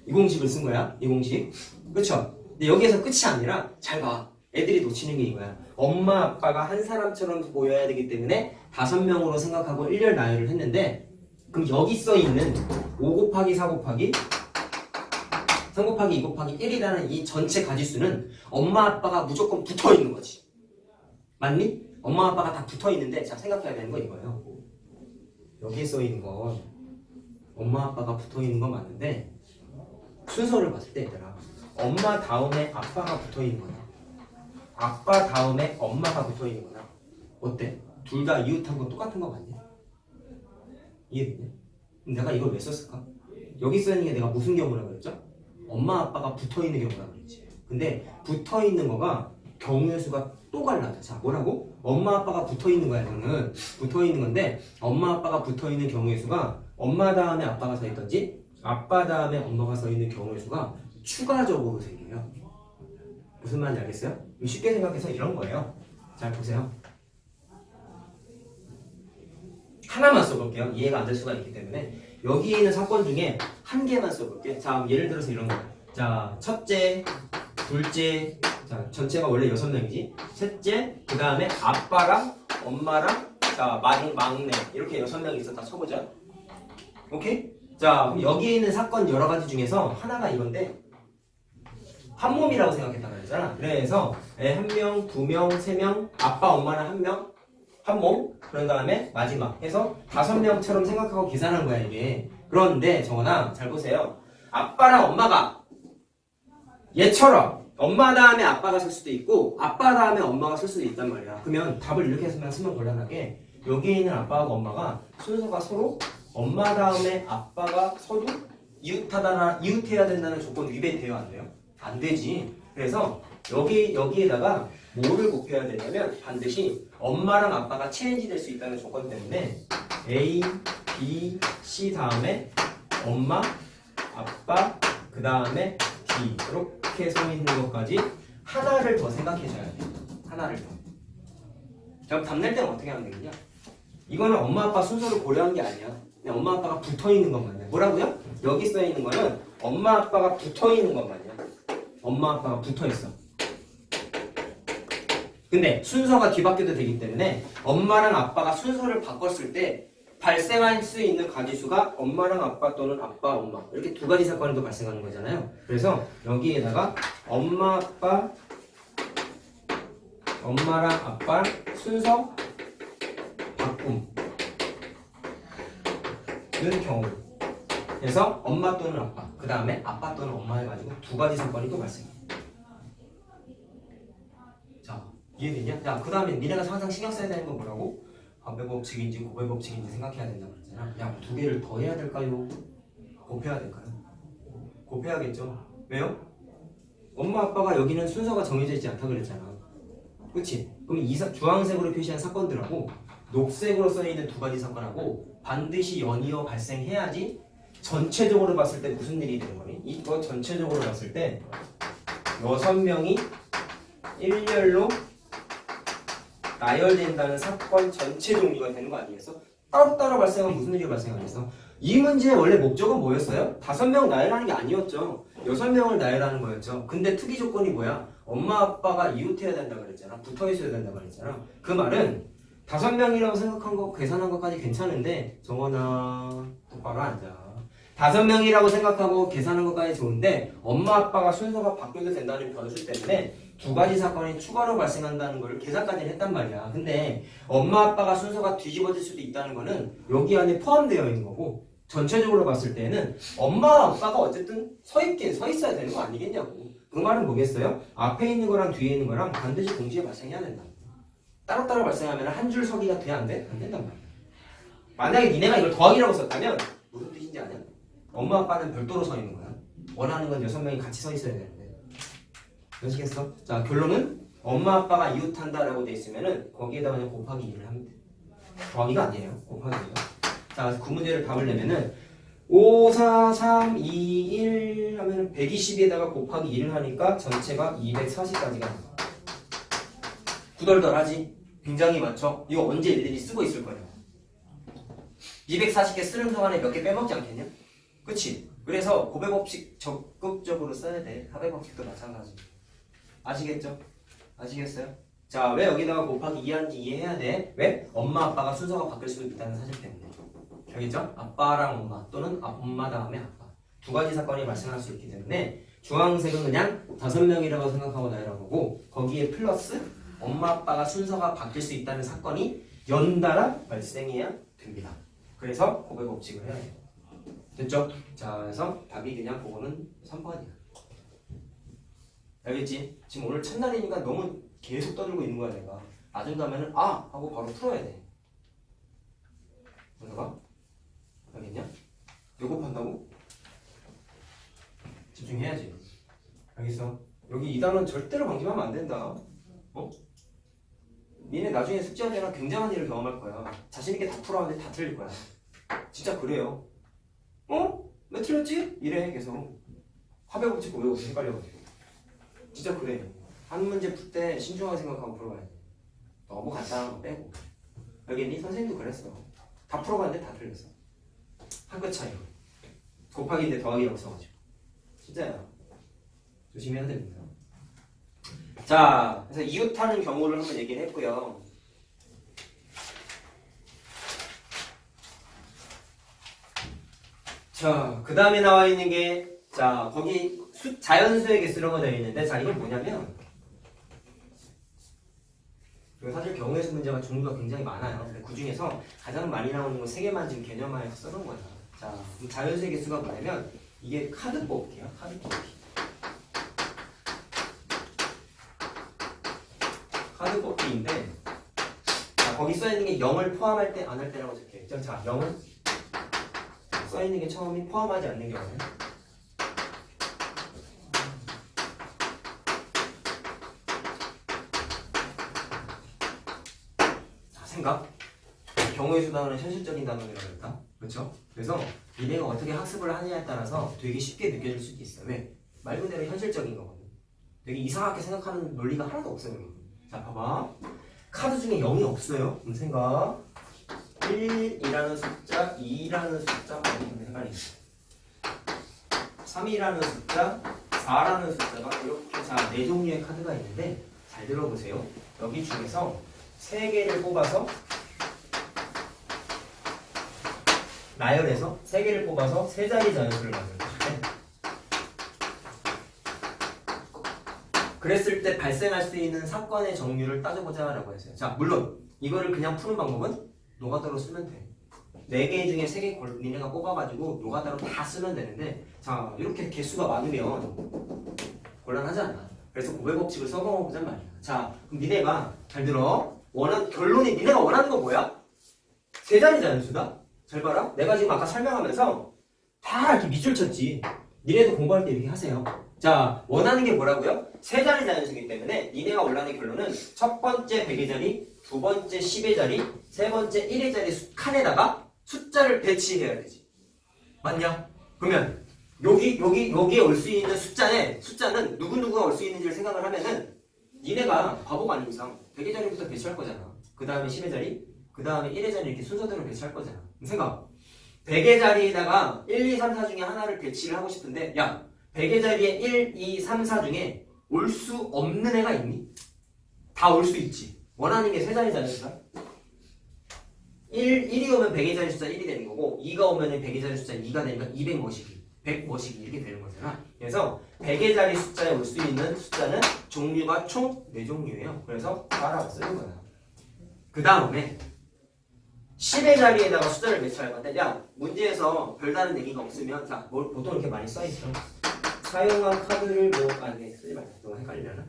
이 공식을 쓴 거야. 이 공식. 그쵸? 근데 여기에서 끝이 아니라 잘 봐. 애들이 놓치는 게 이거야. 엄마 아빠가 한 사람처럼 보여야 되기 때문에 5명으로 생각하고 일렬 나열을 했는데 그럼 여기 써있는 5 곱하기 4 곱하기 3 곱하기 2 곱하기 1이라는 이 전체 가지수는 엄마 아빠가 무조건 붙어 있는 거지. 맞니? 엄마 아빠가 다 붙어 있는데 자 생각해야 되는 거 이거예요. 여기에 써 있는 건 엄마 아빠가 붙어 있는 건 맞는데 순서를 봤을 때 얘들아 엄마 다음에 아빠가 붙어 있는 거야. 아빠 다음에 엄마가 붙어 있는 거야. 어때? 둘 다 이웃한 거 똑같은 거 맞니? 이해되냐? 그럼 내가 이걸 왜 썼을까? 여기 써 있는 게 내가 무슨 경우라고 그랬죠? 엄마 아빠가 붙어 있는 경우라고 그랬지. 근데 붙어 있는 거가 경우의 수가 또 갈라져. 자, 뭐라고? 엄마 아빠가 붙어 있는 거야. 이거는 붙어 있는 건데 엄마 아빠가 붙어 있는 경우의 수가 엄마 다음에 아빠가 서 있던지 아빠 다음에 엄마가 서 있는 경우의 수가 추가적으로 생겨요. 무슨 말인지 알겠어요? 쉽게 생각해서 이런 거예요. 잘 보세요. 하나만 써볼게요. 이해가 안 될 수가 있기 때문에 여기에 있는 사건 중에 한 개만 써볼게요. 자, 예를 들어서 이런 거. 자, 첫째, 둘째, 자, 전체가 원래 6명이지. 셋째, 그 다음에 아빠랑 엄마랑 자, 막내 이렇게 6명이 있었다 쳐보자. 오케이? 자, 그럼 여기에 있는 사건 여러 가지 중에서 하나가 이건데 한 몸이라고 생각했단 말이잖아. 그래서 한 명, 2명, 3명, 아빠, 엄마는 한 명, 한 몸, 그런 다음에 마지막 해서 5명처럼 생각하고 계산한 거야 이게. 그런데 정원아 잘 보세요. 아빠랑 엄마가 얘처럼 엄마 다음에 아빠가 쓸 수도 있고 아빠 다음에 엄마가 쓸 수도 있단 말이야. 그러면 답을 이렇게 쓰면 곤란하게 여기에 있는 아빠하고 엄마가 순서가 서로 엄마 다음에 아빠가 서도 이웃해야 된다는 조건 위배돼요 안 돼요? 안 되지. 그래서 여기에다가 뭐를 곱해야 되냐면 반드시 엄마랑 아빠가 체인지 될 수 있다는 조건 때문에 A, B, C 다음에 엄마, 아빠, 그 다음에 D 이렇게 서 있는 것까지 하나를 더 생각해 줘야 돼. 하나를 더. 그럼 답 낼 때는 어떻게 하면 되겠냐? 이거는 엄마 아빠 순서를 고려한 게 아니야. 그냥 엄마 아빠가 붙어 있는 것만 해. 뭐라고요? 여기 써 있는 거는 엄마 아빠가 붙어 있는 것만이야. 엄마 아빠가 붙어 있어. 근데 순서가 뒤바뀌어도 되기 때문에 엄마랑 아빠가 순서를 바꿨을 때 발생할 수 있는 가지수가 엄마랑 아빠 또는 아빠, 엄마 이렇게 두 가지 사건이 또 발생하는 거잖아요. 그래서 여기에다가 엄마, 아빠, 엄마랑 아빠 순서 바꿈 는 경우 그래서 엄마 또는 아빠 그 다음에 아빠 또는 엄마 해가지고 두 가지 사건이 또 발생해. 자 이해되냐? 자 그 다음에 니네가 항상 신경 써야 되는 건 뭐라고? 반배 법칙인지 고배 법칙인지 생각해야 된다고 그랬잖아. 야 두 개를 더 해야 될까요? 곱해야 될까요? 곱해야겠죠. 왜요? 엄마 아빠가 여기는 순서가 정해져 있지 않다 그랬잖아. 그치? 그럼 주황색으로 표시한 사건들하고 녹색으로 써있는 두 가지 사건하고 반드시 연이어 발생해야지 전체적으로 봤을 때 무슨 일이 되는 거니? 이거 전체적으로 봤을 때 6명이 일렬로 나열된다는 사건 전체 종류가 되는 거 아니겠어? 따로따로 발생하면 무슨 일이 발생하겠어? 이 문제의 원래 목적은 뭐였어요? 5명 나열하는 게 아니었죠. 6명을 나열하는 거였죠. 근데 특이 조건이 뭐야? 엄마 아빠가 이웃해야 된다 그랬잖아. 붙어 있어야 된다 그랬잖아. 그 말은 5명이라고 생각한 거 계산한 것까지 괜찮은데 정원아 똑바로 앉아. 5명이라고 생각하고 계산한 것까지 좋은데 엄마 아빠가 순서가 바뀌어도 된다는 변수 때문에 두 가지 사건이 추가로 발생한다는 걸 계산까지 했단 말이야. 근데 엄마 아빠가 순서가 뒤집어질 수도 있다는 거는 여기 안에 포함되어 있는 거고 전체적으로 봤을 때는 엄마 아빠가 어쨌든 서 있어야 되는 거 아니겠냐고. 그 말은 뭐겠어요? 앞에 있는 거랑 뒤에 있는 거랑 반드시 동시에 발생해야 된다. 따로따로 발생하면 한 줄 서기가 돼? 안 돼? 안 된단 말이야. 만약에 니네가 이걸 더하기라고 썼다면 무슨 뜻인지 아냐? 엄마 아빠는 별도로 서 있는 거야. 원하는 건 6명이 같이 서 있어야 되는데. 아시겠어? 자, 결론은 엄마 아빠가 이웃한다라고 돼 있으면은 거기에다가 그냥 곱하기 2를 하면 돼. 더하기가 아니에요. 곱하기예요. 자, 그래서 그 문제를 답을 내면은 5, 4, 3, 2, 1 하면은 120에다가 곱하기 1을 하니까 전체가 240까지가 나와. 구덜덜하지? 굉장히 많죠? 이거 언제 일일이 쓰고 있을 거냐? 240개 쓰는 동안에 몇 개 빼먹지 않겠냐? 그치? 그래서 고배법칙 적극적으로 써야 돼. 하배법칙도 마찬가지. 아시겠죠? 아시겠어요? 자, 왜 여기다가 곱하기 2 하는지 이해해야 돼. 왜? 엄마 아빠가 순서가 바뀔 수도 있다는 사실 때문에. 알겠죠? 아빠랑 엄마 또는 엄마 다음에 아빠. 두 가지 사건이 발생할 수 있기 때문에 주황색은 그냥 5명이라고 생각하고 나열한 거고 거기에 플러스 엄마 아빠가 순서가 바뀔 수 있다는 사건이 연달아 발생해야 됩니다. 그래서 고배 법칙을 해야 돼요. 됐죠? 자, 그래서 답이 그냥 그거는 3번이야. 알겠지? 지금 오늘 첫날이니까 너무 계속 떠들고 있는 거야 내가. 나중 가면은 아! 하고 바로 풀어야 돼. 뭔가? 알겠냐? 요겁한다고? 집중해야지. 알겠어? 여기 이 단원 절대로 방심하면 안 된다. 어? 니네 나중에 숙제할 때랑 굉장한 일을 경험할 거야. 자신있게 다 풀어하는데 다 틀릴 거야. 진짜 그래요. 어? 왜 틀렸지? 이래 계속. 화배법칙 고배법칙 헷갈려가지고. 진짜 그래. 한 문제 풀 때 신중하게 생각하고 풀어봐야 돼. 너무 간단한 거 빼고. 알겠니? 선생님도 그랬어. 다 풀어봤는데 다 틀렸어. 한 끗 차이. 곱하기인데 더하기라고 써가지고. 진짜야. 조심해야 됩니다. 자, 그래서 이웃하는 경우를 한번 얘기를 했고요. 자, 그 다음에 나와 있는 게, 자, 거기 자연수의 개수라고 되어 있는데, 자, 이건 뭐냐면, 사실 경우의 수 문제가 종류가 굉장히 많아요. 근데 그 중에서 가장 많이 나오는 건 3개만 지금 개념화해서 써놓은 거야. 자, 자연수의 개수가 뭐냐면, 이게 카드 뽑기야, 카드 뽑기. 카드 뽑기인데, 자, 거기 써있는 게 0을 포함할 때, 안 할 때라고 적혀있죠. 자, 0은 써있는 게 처음이 포함하지 않는 경우는 자, 생각. 경우의 수 단어는 현실적인 단어라고 했다. 그렇죠? 그래서 니네가 어떻게 학습을 하느냐에 따라서 되게 쉽게 느껴질 수도 있어. 왜? 말 그대로 현실적인 거거든. 되게 이상하게 생각하는 논리가 하나도 없어요. 자, 봐봐. 카드 중에 0이 없어요. 그럼 생각. 1이라는 숫자, 2라는 숫자, 헷갈리죠. 3이라는 숫자, 4라는 숫자가 이렇게 자, 4종류의 카드가 있는데 잘 들어보세요. 여기 중에서 3개를 뽑아서 나열해서 3개를 뽑아서 3자리 자연수를 만드는 거죠. 그랬을 때 발생할 수 있는 사건의 종류를 따져보자 라고 했어요. 자, 물론 이거를 그냥 푸는 방법은 노가다로 쓰면 돼. 4개 중에 3개 니네가 뽑아가지고 노가다로 다 쓰면 되는데 자, 이렇게 개수가 많으면 곤란하잖아. 그래서 고배법칙을 써먹어보자 말이야. 자, 그럼 니네가 잘 들어. 결론이 니네가 원하는 거 뭐야? 3자리 자연수다? 잘 봐라. 내가 지금 아까 설명하면서 다 이렇게 밑줄 쳤지. 니네도 공부할 때 이렇게 하세요. 자, 원하는 게 뭐라고요? 3자리 자연수이기 때문에 니네가 원하는 결론은 첫 번째 100의 자리, 두 번째 10의 자리, 세 번째 1의 자리 칸에다가 숫자를 배치해야 되지. 맞냐? 그러면 여기에 올 수 있는 숫자는 누구누구가 올 수 있는지를 생각을 하면은 니네가 바보가 아닌 이상 100의 자리부터 배치할 거잖아. 그 다음에 10의 자리, 그 다음에 1의 자리 이렇게 순서대로 배치할 거잖아. 생각. 100의 자리에다가 1, 2, 3, 4 중에 하나를 배치를 하고 싶은데 야, 100의 자리에 1, 2, 3, 4 중에 올 수 없는 애가 있니? 다 올 수 있지. 원하는 게 3자리 자리수다. 1이 오면 100의 자리 숫자 1이 되는 거고 2가 오면 100의 자리 숫자 2가 되니까 200 뭐시기, 100 뭐시기 이렇게 되는 거잖아. 그래서 100의 자리 숫자에 올 수 있는 숫자는 종류가 총 4종류예요. 그래서 4라고 쓰는 거야. 그 다음에 10의 자리에다가 숫자를 배치할 건데 야, 문제에서 별다른 얘기가 없으면 자, 뭘 보통 이렇게 많이 써있어. 사용한 카드를 아니 쓰지 말자. 너무 헷갈리려나?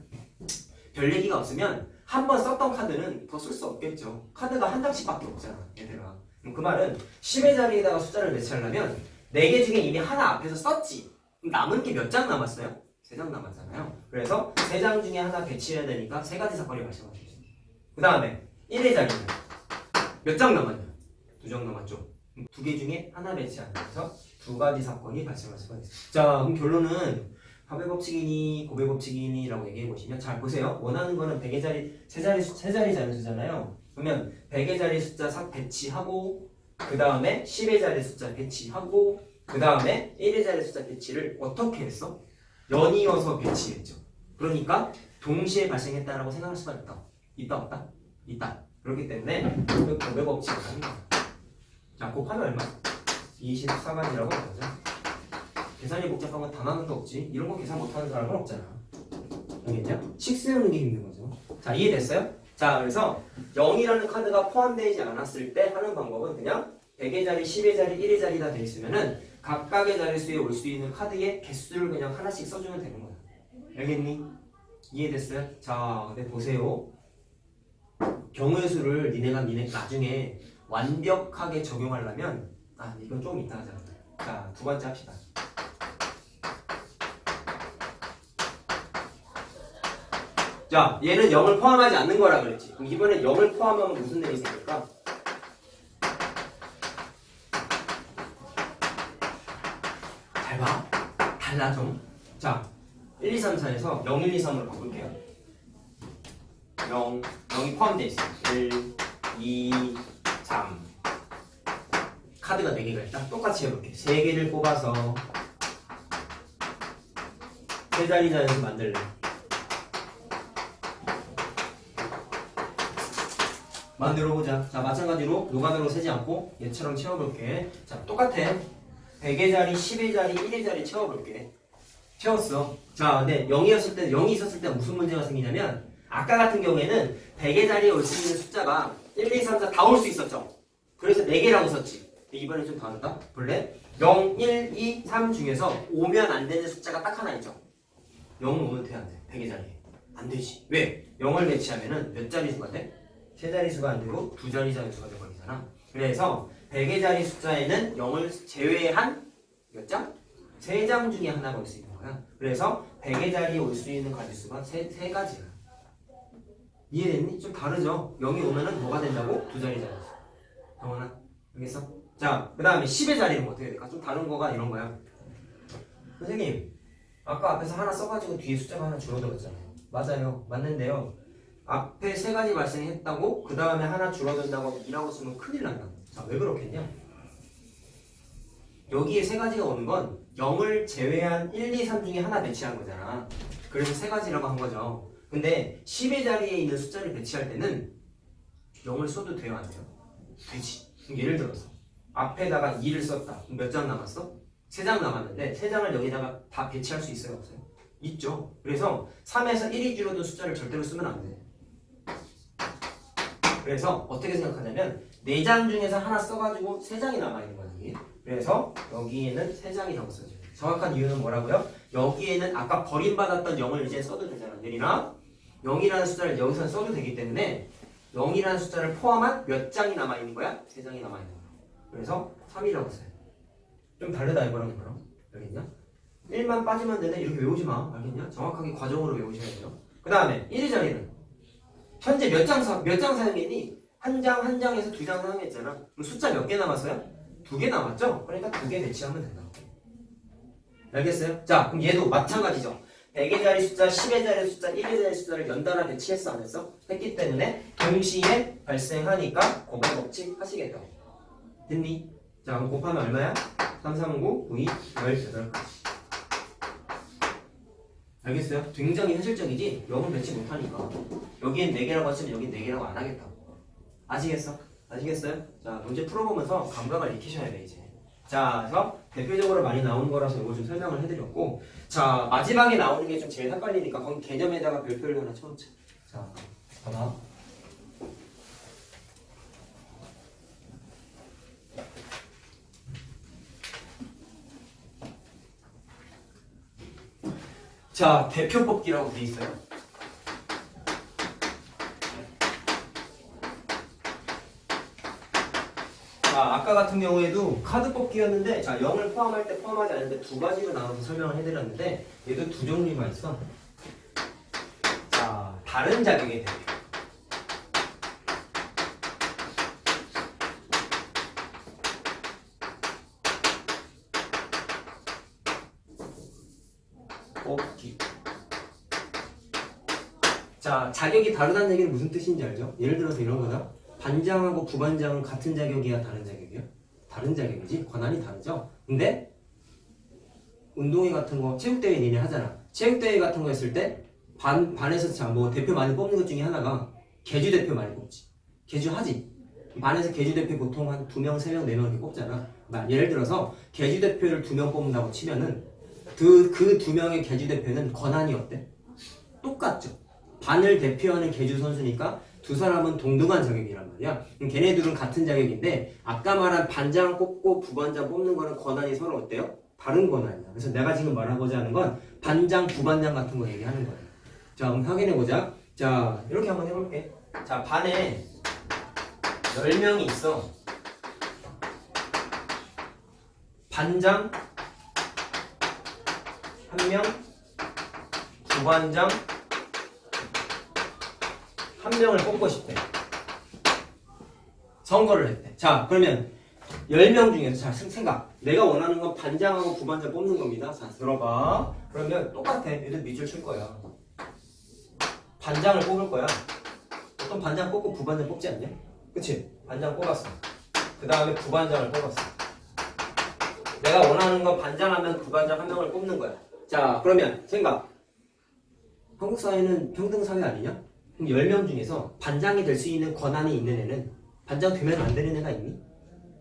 별 얘기가 없으면 한 번 썼던 카드는 더 쓸 수 없겠죠. 카드가 한 장씩밖에 없잖아, 얘들아. 그럼 그 말은 10의 자리에다가 숫자를 배치하려면 4개 중에 이미 하나 앞에서 썼지. 그럼 남은 게 몇 장 남았어요? 3장 남았잖아요. 그래서 3장 중에 하나 배치해야 되니까 3가지 사건이 발생할 수 있어요. 그 다음에 1의 자리는 몇 장 남았냐? 2장 남았죠. 2개 중에 하나 배치하는 거에서 2가지 사건이 발생할 수가 있어요. 자, 그럼 결론은 합의 법칙이니 고배 법칙이니 라고 얘기해 보시면 잘 보세요. 원하는 거는 100의 자리, 3자리 자연수잖아요. 그러면 100의 자리 숫자 싹 배치하고 그 다음에 10의 자리 숫자 배치하고 그 다음에 1의 자리 숫자 배치를 어떻게 했어? 연이어서 배치했죠. 그러니까 동시에 발생했다라고 생각할 수가 있다. 있다 없다? 있다. 그렇기 때문에 그 고배 법칙을 하는 거야. 자, 곱하면 얼마? 24가지라고 하죠. 계산이 복잡한 건 단 하나도 없지. 이런 거 계산 못하는 사람은 없잖아. 알겠냐? 식 세우는 게 힘든 거죠. 자, 이해됐어요? 자, 그래서 0이라는 카드가 포함되지 않았을 때 하는 방법은 그냥 100의 자리, 10의 자리, 1의 자리 다 돼 있으면은 각각의 자릿수에 올 수 있는 카드의 개수를 그냥 하나씩 써주면 되는 거야. 알겠니? 이해됐어요? 자, 근데 보세요. 경우의 수를 니네 나중에 완벽하게 적용하려면 이건 좀 이따 하자. 자, 2번째 합시다. 자, 얘는 0을 포함하지 않는 거라 그랬지. 그럼 이번에 0을 포함하면 무슨 일이 생길까? 잘 봐. 달라 좀. 자, 1, 2, 3, 4에서 0, 1, 2, 3으로 바꿀게요. 0이 포함되어 있어. 1, 2, 3. 카드가 4개가 있다. 똑같이 해볼게. 3개를 뽑아서 3자리 자연수 만들래. 만들어보자. 자, 마찬가지로 노가다로 세지 않고 얘처럼 채워볼게. 자, 똑같아. 100의 자리, 10의 자리, 1의 자리 채워볼게. 채웠어. 자, 근데 0이 있었을 때 무슨 문제가 생기냐면 아까 같은 경우에는 100의 자리에 올 수 있는 숫자가 1, 2, 3, 4 다 올 수 있었죠. 그래서 4개라고 썼지. 이번엔 좀 다르다. 볼래? 0, 1, 2, 3 중에서 오면 안 되는 숫자가 딱 하나 있죠. 0 오면 돼, 안 돼? 100의 자리에. 안 되지. 왜? 0을 배치하면은 몇 자릿수가 돼? 3자릿수가 안 되고 2자리 자릿수가 돼버리잖아. 그래서 100의 자리 숫자에는 0을 제외한 몇 장? 3장 중에 하나가 올 수 있는 거야. 그래서 100의 자리에 올 수 있는 가지수가 3가지야. 이해됐니? 좀 다르죠? 0이 오면은 뭐가 된다고? 2자리 자릿수. 정원아, 알겠어? 자, 그 다음에 10의 자리는 어떻게 될까? 좀 다른 거가 이런 거야. 선생님, 아까 앞에서 하나 써가지고 뒤에 숫자가 하나 줄어들었잖아요. 맞아요. 맞는데요. 앞에 3가지 발생했다고 그 다음에 하나 줄어든다고 2라고 쓰면 큰일 난다. 자, 왜 그렇겠냐? 여기에 3가지가 오는 건 0을 제외한 1, 2, 3 중에 하나 배치한 거잖아. 그래서 3가지라고 한 거죠. 근데 10의 자리에 있는 숫자를 배치할 때는 0을 써도 돼요, 안 돼요? 되지. 예를 들어서 앞에다가 2를 썼다. 그럼 몇 장 남았어? 3장 남았는데 3장을 여기다가 다 배치할 수 있어요, 없어요? 있죠. 그래서 3에서 1이 줄어든 숫자를 절대로 쓰면 안 돼. 그래서 어떻게 생각하냐면 4장 중에서 하나 써가지고 3장이 남아있는 거지. 그래서 여기에는 3장이라고 써줘요. 정확한 이유는 뭐라고요? 여기에는 아까 버림받았던 0을 이제 써도 되잖아. 예리나 0이라는 숫자를 여기서 써도 되기 때문에 0이라는 숫자를 포함한 몇 장이 남아있는 거야? 3장이 남아있는 거야. 그래서 3이라고 써요. 좀 다르다 이거랑 이거랑. 알겠냐? 1만 빠지면 되네. 이렇게 외우지 마. 알겠냐? 정확하게 과정으로 외우셔야 돼요. 그 다음에 1의 자리는 현재 몇 장 사용했니? 한 장에서 2장 사용했잖아. 그럼 숫자 몇 개 남았어요? 2개 남았죠? 그러니까 2개 배치하면 된다. 알겠어요? 자, 그럼 얘도 마찬가지죠. 100의 자리 숫자, 10의 자리 숫자, 1의 자리 숫자를 연달아 배치했어, 안 했어? 했기 때문에 동시에 발생하니까 고발 법칙 하시겠다. 됐니? 자, 그럼 곱하면 얼마야? 3, 3, 9, 9, 2, 18가지. 알겠어요? 굉장히 현실적이지? 0은 배치 못하니까. 여기엔 4개라고 하시면 여긴 4개라고 안 하겠다. 아시겠어? 아시겠어요? 자, 문제 풀어보면서 감각을 익히셔야 돼, 이제. 자, 그래서 대표적으로 많이 나오는 거라서 이거 좀 설명을 해드렸고, 자, 마지막에 나오는 게 좀 제일 헷갈리니까 거기 개념에다가 별표를 하나 쳐놓자. 자, 봐봐. 자, 대표 뽑기라고 돼 있어요. 자, 아까 같은 경우에도 카드 뽑기였는데, 자, 0을 포함할 때 포함하지 않는데 두 가지로 나눠서 설명을 해드렸는데, 얘도 두 종류가 있어. 자, 다른 자격에 대해. 뽑기. 자, 자격이 다르다는 얘기는 무슨 뜻인지 알죠? 예를 들어서 이런 거다. 반장하고 부반장은 같은 자격이야, 다른 자격이야? 다른 자격이지? 권한이 다르죠? 근데 운동회 같은 거, 체육대회 니네 하잖아. 체육대회 같은 거 했을 때 반에서 자, 뭐 대표 많이 뽑는 것 중에 하나가 개주 대표 많이 뽑지. 개주 하지. 반에서 개주 대표 보통 한 2명, 3명, 4명 이렇게 뽑잖아. 예를 들어서 개주 대표를 2명 뽑는다고 치면은 그 2명의 개주 대표는 권한이 어때? 똑같죠. 반을 대표하는 개주 선수니까 두 사람은 동등한 자격이란 말이야. 걔네들은 같은 자격인데 아까 말한 반장 뽑고 부반장 뽑는 거는 권한이 서로 어때요? 다른 권한이야. 그래서 내가 지금 말하고자 하는 건 반장, 부반장 같은 거 얘기하는 거야. 자, 한번 확인해보자. 자, 이렇게 한번 해볼게. 자, 반에 10명이 있어. 반장 1명, 부반장 1명을 뽑고 싶대. 선거를 했대. 자, 그러면 10명 중에서 자, 생각. 내가 원하는 건 반장하고 부반장 뽑는 겁니다. 자, 들어봐. 그러면 똑같아. 얘들 밑줄 칠 거야. 반장을 뽑을 거야. 보통 반장 뽑고 부반장 뽑지 않냐? 그치? 반장 뽑았어. 그 다음에 부반장을 뽑았어. 내가 원하는 건 반장하면 부반장 1명을 뽑는 거야. 자, 그러면 생각. 한국 사회는 평등 사회 아니냐? 그럼 10명 중에서 반장이 될 수 있는 권한이 있는 애는 반장 되면 안 되는 애가 있니?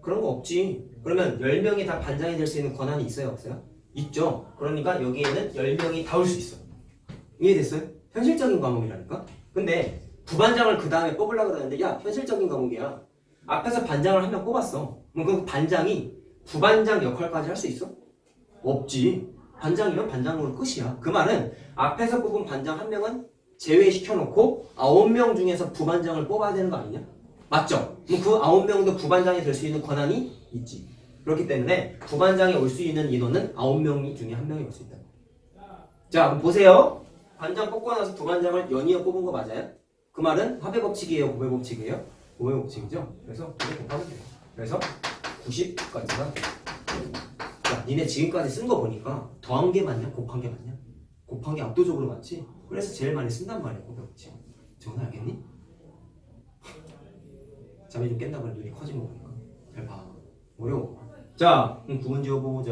그런 거 없지. 그러면 10명이 다 반장이 될 수 있는 권한이 있어요? 없어요? 있죠. 그러니까 여기에는 10명이 다 올 수 있어. 이해됐어요? 현실적인 과목이라니까? 근데 부반장을 그 다음에 뽑으려고 그러는데 야, 현실적인 과목이야. 앞에서 반장을 1명 뽑았어. 그럼 그 반장이 부반장 역할까지 할 수 있어? 없지. 반장이면 반장으로 끝이야. 그 말은 앞에서 뽑은 반장 1명은 제외시켜놓고 9명 중에서 부반장을 뽑아야 되는 거 아니냐? 맞죠? 그럼 그 9명도 부반장이 될 수 있는 권한이 있지. 그렇기 때문에 부반장이 올 수 있는 인원은 9명 중에 1명이 올 수 있다. 자, 그럼 보세요. 반장 뽑고 나서 부반장을 연이어 뽑은 거 맞아요? 그 말은 화배법칙이에요? 고배법칙이에요? 고배법칙이죠? 그래서 이렇게 곱하면 돼요. 그래서 90까지가 야, 니네 지금까지 쓴 거 보니까 더한 게 맞냐? 곱한 게 맞냐? 곱한 게 압도적으로 많지? 그래서 제일 많이 쓴단 말이야, 고배법칙. 정말 알겠니? 잠이 좀 깼나 보네. 눈이 커진 거 보니까. 잘 봐. 어려워. 자, 그럼 구분 지어보자.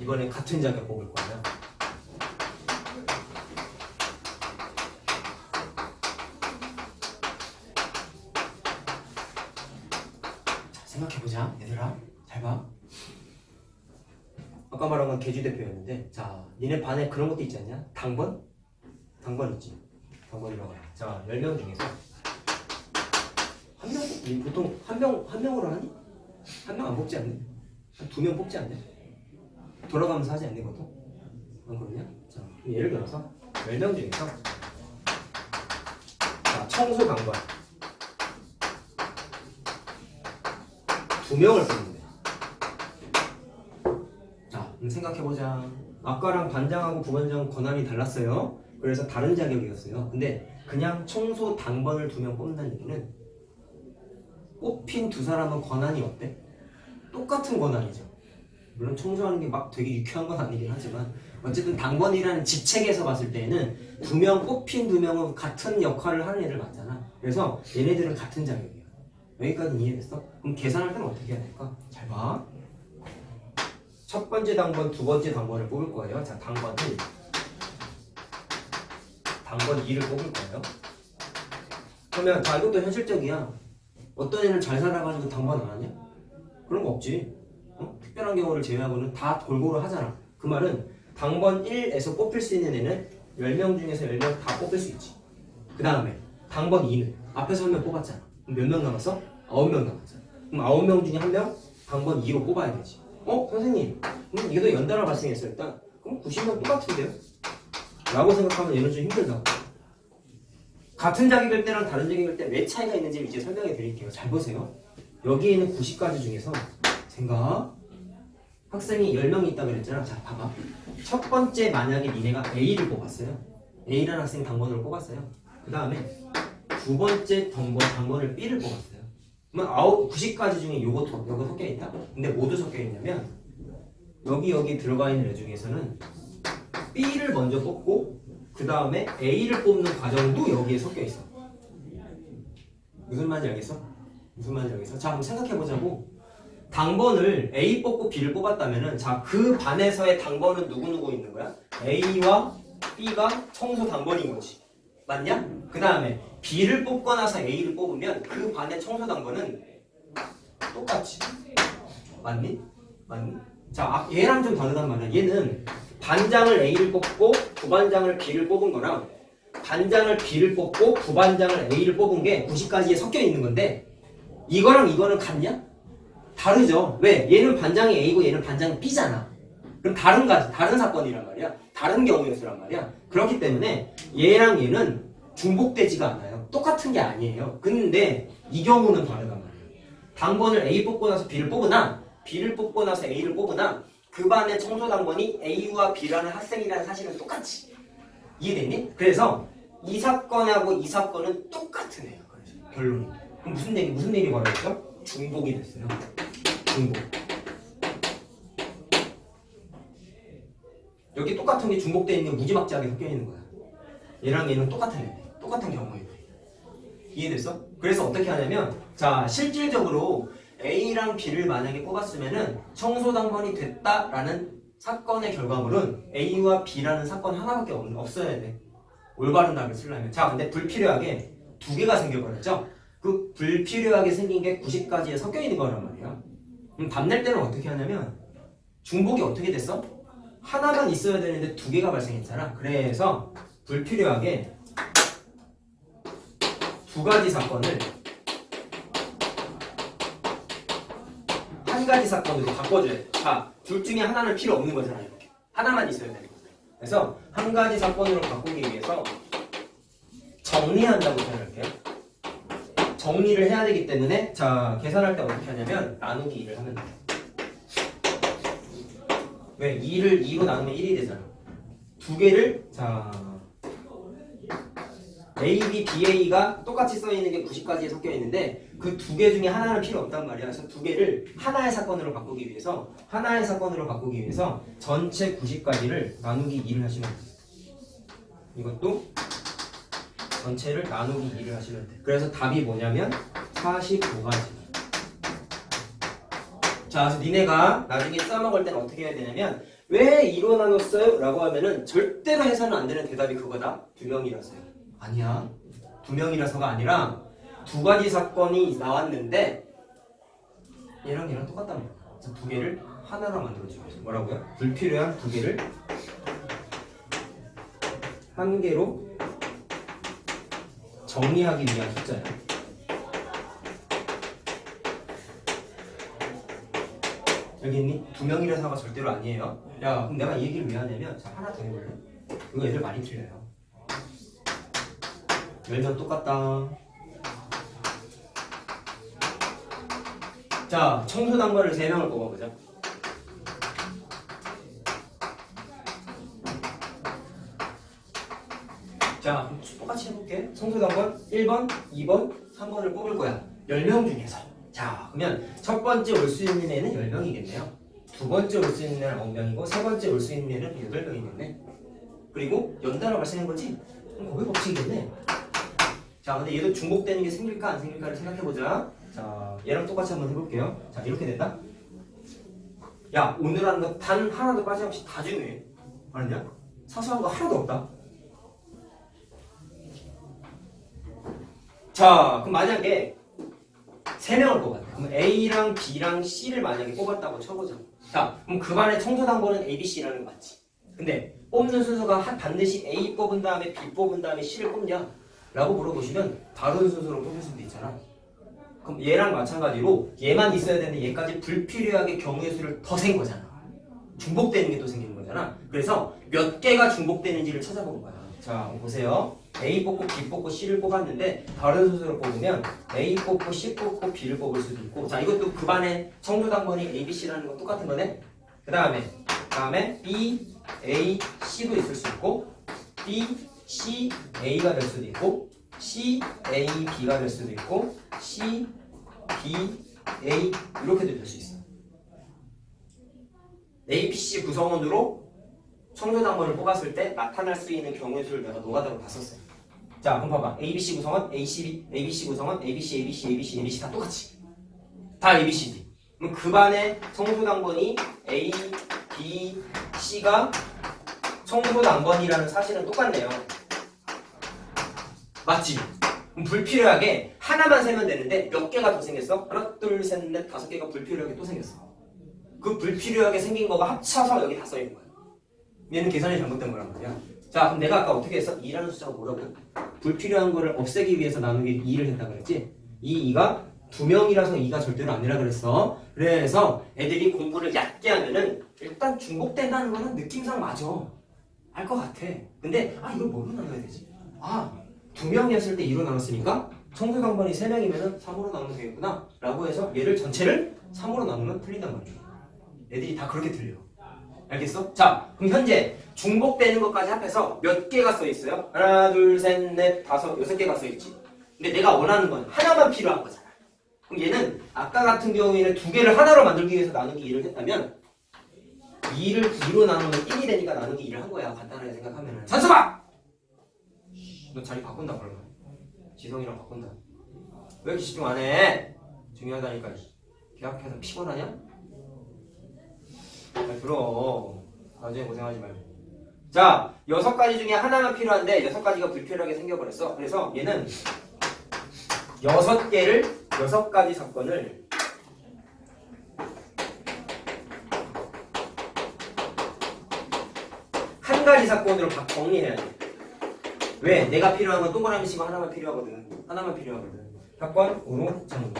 이번에 같은 자격 뽑을 거야. 자, 생각해보자. 얘들아, 잘 봐. 아까 말한 건 개주 대표였는데, 자, 니네 반에 그런 것도 있지 않냐? 당번? 당번 있지. 당번이라고 해. 자, 10명 중에서 한 명, 보통 한 명으로 하니? 한 명 안 뽑지 않니? 한 2명 뽑지 않냐? 돌아가면서 하지 않니, 보통? 안 그러냐? 자, 예를 들어서 10명 중에서 자, 청소 강번 2명을 뽑는데. 자, 생각해보자. 아까랑 반장하고 부반장 권한이 달랐어요. 그래서 다른 자격이었어요. 근데 그냥 청소 당번을 2명 뽑는다는 얘기는 뽑힌 두 사람은 권한이 어때? 똑같은 권한이죠. 물론 청소하는 게 막 되게 유쾌한 건 아니긴 하지만 어쨌든 당번이라는 직책에서 봤을 때는 2명 뽑힌 2명은 같은 역할을 하는 애들 맞잖아. 그래서 얘네들은 같은 자격이야. 여기까지 이해됐어? 그럼 계산할 때는 어떻게 해야 될까? 잘 봐. 첫 번째 당번, 두 번째 당번을 뽑을 거예요. 자, 당번 1, 당번 2를 뽑을 거예요. 그러면 자, 이것도 현실적이야. 어떤 애는 잘 살아가지고 당번 안 하냐? 그런 거 없지. 특별한 경우를 제외하고는 다 골고루 하잖아. 그 말은 당번 1에서 뽑힐 수 있는 애는 10명 중에서 10명 다 뽑힐 수 있지. 그 다음에 당번 2는 앞에서 1명 뽑았잖아. 그럼 몇 명 남았어? 9명 남았잖아. 그럼 9명 중에 1명 당번 2로 뽑아야 되지. 선생님, 이게 더 연달아 발생했어 일단. 그럼 90명 똑같은데요? 라고 생각하면 얘는 좀 힘들다고. 같은 자기일 때랑 다른 자기일 때 왜 차이가 있는지 이제 설명해 드릴게요. 잘 보세요. 여기 있는 90가지 중에서 생각 학생이 10명이 있다고 그랬잖아. 자, 봐봐. 첫 번째 만약에 니네가 A를 뽑았어요. A라는 학생 당번을 뽑았어요. 그 다음에 두 번째 당번을 B를 뽑았어요. 그러면 90가지 중에 요거 섞여 있다. 근데 모두 섞여 있냐면 여기 들어가 있는 애 중에서는 B를 먼저 뽑고 그 다음에 A를 뽑는 과정도 여기에 섞여 있어. 무슨 말인지 알겠어? 무슨 말인지 알겠어? 자, 한번 생각해 보자고. 당번을 A 뽑고 B를 뽑았다면은 자, 그 반에서의 당번은 누구 있는 거야? A와 B가 청소 당번인 거지. 맞냐? 그 다음에 B를 뽑고 나서 A를 뽑으면 그 반의 청소 당번은 똑같지. 맞니? 맞니? 자, 얘랑 좀 다르단 말이야. 얘는 반장을 A를 뽑고 부반장을 B를 뽑은 거랑 반장을 B를 뽑고 부반장을 A를 뽑은 게 90가지에 섞여 있는 건데 이거랑 이거는 같냐? 다르죠. 왜? 얘는 반장이 A고 얘는 반장이 B잖아. 그럼 다른 사건이란 말이야. 다른 경우의 수란 말이야. 그렇기 때문에 얘랑 얘는 중복되지가 않아요. 똑같은 게 아니에요. 근데 이 경우는 다르단 말이야. 당번을 A 뽑고 나서 B를 뽑으나 B를 뽑고 나서 A를 뽑으나 그 반의 청소 당번이 A와 B라는 학생이라는 사실은 똑같지. 이해됐니? 그래서 이 사건하고 이 사건은 똑같은 애야. 그래서 결론이. 그럼 무슨 일이 벌어졌죠? 중복이 됐어요. 중복. 여기 똑같은 게 중복되어 있는 게 무지막지하게 섞여 있는 거야. 얘랑 얘는 똑같은 애. 똑같은 경우에. 이해됐어? 그래서 어떻게 하냐면 자, 실질적으로 A랑 B를 만약에 뽑았으면은 청소당번이 됐다라는 사건의 결과물은 A와 B라는 사건 하나밖에 없어야 돼. 올바른 답을 쓰려면. 자, 근데 불필요하게 두 개가 생겨버렸죠? 그 불필요하게 생긴 게 90가지에 섞여 있는 거란 말이야. 그럼 답 낼 때는 어떻게 하냐면 중복이 어떻게 됐어? 하나만 있어야 되는데 두 개가 발생했잖아. 그래서 불필요하게 두 가지 사건을 한 가지 사건으로 바꿔줘야 돼. 자, 둘 중에 하나는 필요 없는 거잖아. 이렇게. 하나만 있어야 되는 거잖아. 그래서 한 가지 사건으로 바꾸기 위해서 정리한다고 생각할게요. 정리를 해야 되기 때문에 자, 계산할 때 어떻게 하냐면 나누기 2를 하면 돼. 왜? 2로 나누면 1이 되잖아. 두 개를 자 A, B, B, A가 똑같이 써있는 게 90가지에 섞여 있는데 그 두 개 중에 하나는 필요 없단 말이야. 그래서 두 개를 하나의 사건으로 바꾸기 위해서 전체 90가지를 나누기 2를 하시면 돼. 이것도 전체를 나누기 2를 하시면 돼. 그래서 답이 뭐냐면 45가지. 자, 그래서 니네가 나중에 써먹을 때는 어떻게 해야 되냐면 왜 2로 나눴어요? 라고 하면은 절대로 해서는 안 되는 대답이 그거다. 2명이라서요. 아니야. 2명이라서가 아니라 두 가지 사건이 나왔는데 얘랑 얘랑 똑같단 말이야. 그래서 두 개를 하나로 만들어주고 있어요. 뭐라고요? 불필요한 두 개를 한 개로 정리하기 위한 숫자야. 여기 있니? 2명이라서가 절대로 아니에요. 야, 그럼 내가 이 얘기를 왜 하냐면 자, 하나 더 해볼래? 이거 애들 많이 틀려요. 열면 똑같다. 자, 청소당번을 3명을 뽑아보자. 자, 똑같이 해볼게. 청소당번 1번, 2번, 3번을 뽑을 거야. 10명 중에서. 자, 그러면 첫 번째 올 수 있는 애는 10명이겠네요. 두 번째 올 수 있는 애는 9명이고 세 번째 올 수 있는 애는 8명이겠네. 그리고 연달아 발생한 거지? 그럼 거기 법칙이겠네. 자, 근데 얘도 중복되는 게 생길까 안 생길까를 생각해보자. 자, 얘랑 똑같이 한번 해볼게요. 자, 이렇게 됐다. 야, 오늘 하는 거 단 하나도 빠짐없이 다 중요해. 알았냐? 사소한 거 하나도 없다. 자, 그럼 만약에 3명을 뽑았다. 그럼 A랑 B랑 C를 만약에 뽑았다고 쳐보자. 자, 그럼 그 반의 청소당번은 A, B, C라는 거 맞지? 근데 뽑는 순서가 반드시 A 뽑은 다음에 B 뽑은 다음에 C를 뽑냐? 라고 물어보시면 다른 순서로 뽑을 수도 있잖아. 그럼 얘랑 마찬가지로 얘만 있어야 되는데 얘까지 불필요하게 경우의 수를 더 센 거잖아. 중복되는 게 또 생기는 거잖아. 그래서 몇 개가 중복되는지를 찾아본 거야. 자, 보세요. A 뽑고 B 뽑고 C를 뽑았는데 다른 순서로 뽑으면 A 뽑고 C 뽑고 B를 뽑을 수도 있고, 자, 이것도 그 반의 청소당번이 A, B, C라는 거 똑같은 거네. 그 다음에 B, A, C도 있을 수 있고, B, C, A가 될 수도 있고, C, A, B가 될 수도 있고, C, B, A 이렇게도 될 수 있어. A, B, C 구성원으로 청소당번을 뽑았을 때 나타날 수 있는 경우의 수를 내가 노가다로 봤었어요. 자, 그럼 봐봐. A, B, C 구성원, A, C, A, B, C 구성원, A, B, C, A, B, C, A, B, C, A, B, C 다 똑같이. 다 A, B, C, D. 그럼 그 반의 청소당번이 A, B, C가 청소당번이라는 사실은 똑같네요. 맞지? 그럼 불필요하게 하나만 세면 되는데 몇 개가 더 생겼어? 하나, 둘, 셋, 넷, 다섯 개가 불필요하게 또 생겼어. 그 불필요하게 생긴 거가 합쳐서 여기 다 써있는 거야. 얘는 계산이 잘못된 거란 말이야. 자, 그럼 내가 아까 어떻게 했어? 2라는 숫자가 뭐라고? 불필요한 거를 없애기 위해서 나누기 2를 했다 그랬지? 이 2가 2명이라서 2가 절대로 아니라 그랬어. 그래서 애들이 공부를 얕게 하면은 일단 중복된다는 거는 느낌상 맞아. 알 것 같아. 근데 이걸 뭐로 나눠야 되지? 2명이었을 때 2로 나눴으니까 청소당번이 3명이면은 3으로 나누면 되겠구나 라고 해서 얘를 전체를 3으로 나누면 틀린단 말이야. 애들이 다 그렇게 틀려. 알겠어? 자, 그럼 현재 중복되는 것까지 합해서 몇 개가 써있어요? 하나, 둘, 셋, 넷, 다섯, 6개가 써있지. 근데 내가 원하는 건 하나만 필요한 거잖아. 그럼 얘는 아까 같은 경우에는 2개를 하나로 만들기 위해서 나누기 2를 했다면 2를 2로 나누면 1이 되니까 나누기 2를 한 거야. 간단하게 생각하면. 찬수봐! 너 자리 바꾼다 그러면. 지성이랑 바꾼다. 왜 이렇게 집중 안 해? 중요하다니까. 계약해서 피곤하냐? 들어. 나중에 고생하지 말고. 자, 6가지 중에 하나만 필요한데 6가지가 불필요하게 생겨버렸어. 그래서 얘는 6가지 사건을 한 가지 사건으로 정리해야 돼. 왜? 내가 필요한 건 동그라미 치고 하나만 필요하거든. 하나만 필요하거든. 사건으로 정리.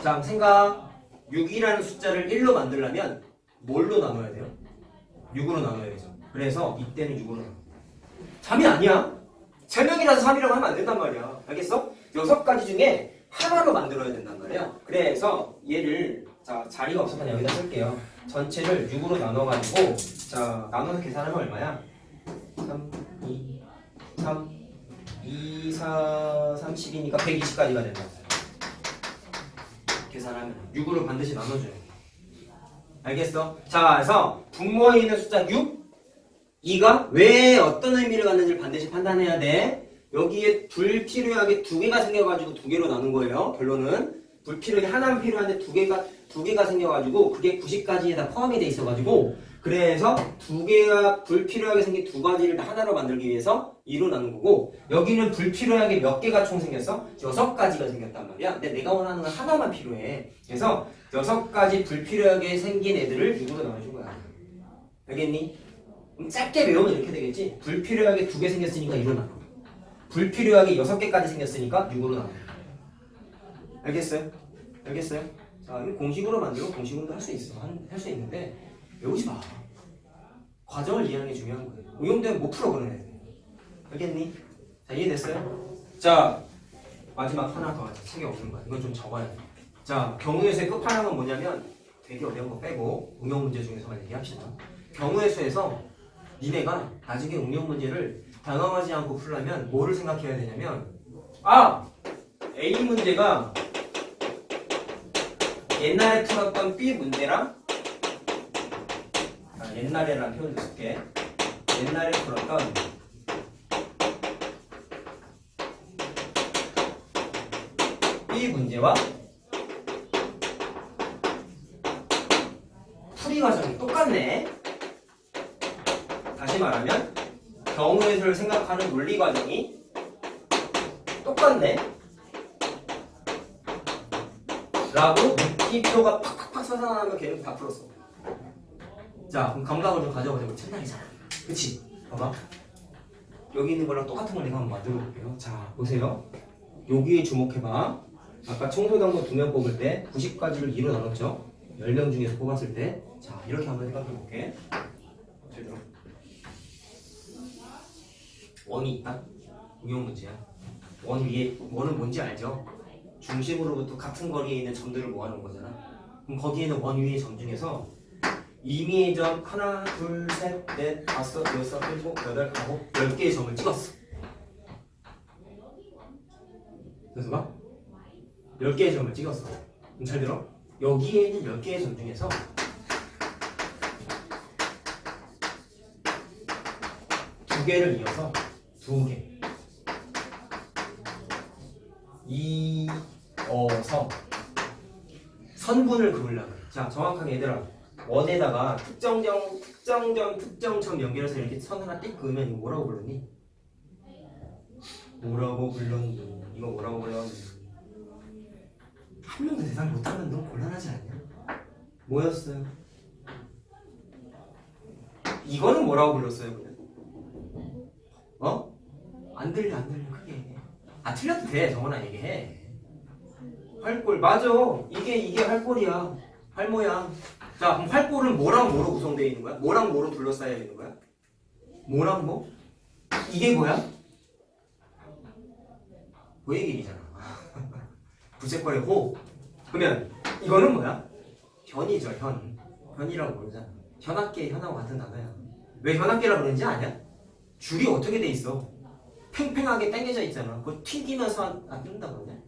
자, 생각. 6이라는 숫자를 1로 만들려면 뭘로 나눠야 돼요? 6으로 나눠야죠. 그래서 이때는 6으로 나눠. 3이 아니야. 3명이라서 3이라고 하면 안 된단 말이야. 알겠어? 6가지 중에 하나로 만들어야 된단 말이야. 그래서 얘를 자, 자리가 없어서 그냥 여기다 쓸게요. 전체를 6으로 나눠가지고 자, 나눠서 계산하면 얼마야? 3, 2, 4, 30이니까 120까지가 된다. 계산하면 6으로 반드시 나눠줘야 돼. 알겠어? 자, 그래서 분모에 있는 숫자 6, 2가 왜 어떤 의미를 갖는지를 반드시 판단해야 돼. 여기에 불필요하게 2개가 생겨가지고 2개로 나눈 거예요. 결론은 불필요하게 하나만 필요한데 2개가 생겨가지고 그게 90가지에 다 포함이 돼 있어가지고 그래서 2개가 불필요하게 생긴 2가지를 다 하나로 만들기 위해서 2로 나눈 거고, 여기는 불필요하게 몇 개가 총 생겼어? 6가지가 생겼단 말이야. 근데 내가 원하는 건 하나만 필요해. 그래서 6가지 불필요하게 생긴 애들을 6으로 나눠준 거야. 알겠니? 그럼 짧게 외우면 이렇게 되겠지? 불필요하게 2개 생겼으니까 2로 나눠. 불필요하게 6개까지 생겼으니까 6으로 나눠. 알겠어요? 알겠어요? 자, 이거 공식으로 만들고 공식으로도 할 수 있어. 할 수 있는데 외우지 마. 과정을 이해하는 게 중요한 거예요. 오용되면 못 풀어 그러네. 알겠니? 자, 이해됐어요? 자, 마지막 하나 더 하자. 책에 없는 거야. 이건 좀 적어야 돼. 자, 경우의 수의 끝판왕은 뭐냐면 되게 어려운 거 빼고 응용 문제 중에서만 얘기합시다. 경우의 수에서 니네가 나중에 응용 문제를 당황하지 않고 풀려면 뭐를 생각해야 되냐면 A 문제가 옛날에 풀었던 B 문제랑 옛날에라는 표현을 쓸게. 옛날에 풀었던 B 문제와 풀이 과정이 똑같네. 다시 말하면 경우의 수를 생각하는 논리 과정이 똑같네 라고 느낌표가 팍팍팍 솟아나면 걔는 다 풀었어. 자, 그럼 감각을 좀 가져보자. 우리 첫날이잖아. 그치? 봐봐. 여기 있는 거랑 똑같은 걸 내가 한번 만들어 볼게요. 자, 보세요. 여기에 주목해봐. 아까 청소당번 2명 뽑을 때 90가지를 2로 나눴죠? 10명 중에서 뽑았을 때. 자, 이렇게 한번 생각해 볼게. 잘 들어. 원이 있다. 응용 문제야. 원 위에, 원은 뭔지 알죠? 중심으로부터 같은 거리에 있는 점들을 모아놓은 거잖아. 그럼 거기에는 원 위의 점 중에서 임의의 점 하나, 둘, 셋, 넷, 다섯, 여섯, 일곱, 여덟, 아홉, 10개의 점을 찍었어. 그래서 봐. 10개의 점을 찍었어. 그럼 잘 들어. 여기에 있는 10개의 점 중에서 두 개를 이어서 두 개. 이어서 선분을 그으려고 해. 자, 정확하게 얘들아. 원에다가 특정점 연결해서 이렇게 선 하나 띡 그으면 이거 뭐라고 불렀니? 뭐라고 불렀니? 이거 뭐라고 불렀니? 한 명도 대답 못하면 너무 곤란하지 않냐? 뭐였어요? 이거는 뭐라고 불렀어요, 그냥? 어? 안 들려 크게. 아, 틀려도 돼. 정원아 얘기해. 활골 맞아. 이게 활골이야. 활모양. 자, 그럼 활골은 뭐랑 뭐로 구성되어 있는 거야? 뭐랑 뭐로 둘러싸여 있는 거야? 뭐랑 뭐? 이게 뭐야? 뭐의 길이잖아. 부채꼴의 호. 그러면 이거는 뭐야? 현이죠, 현. 현이라고 부르잖아. 현악계, 현하고 같은 단어야. 왜 현악계라고 그러는지 아냐? 줄이 어떻게 돼 있어? 팽팽하게 당겨져 있잖아. 그거 튕기면서 안 뜬다고 그러냐?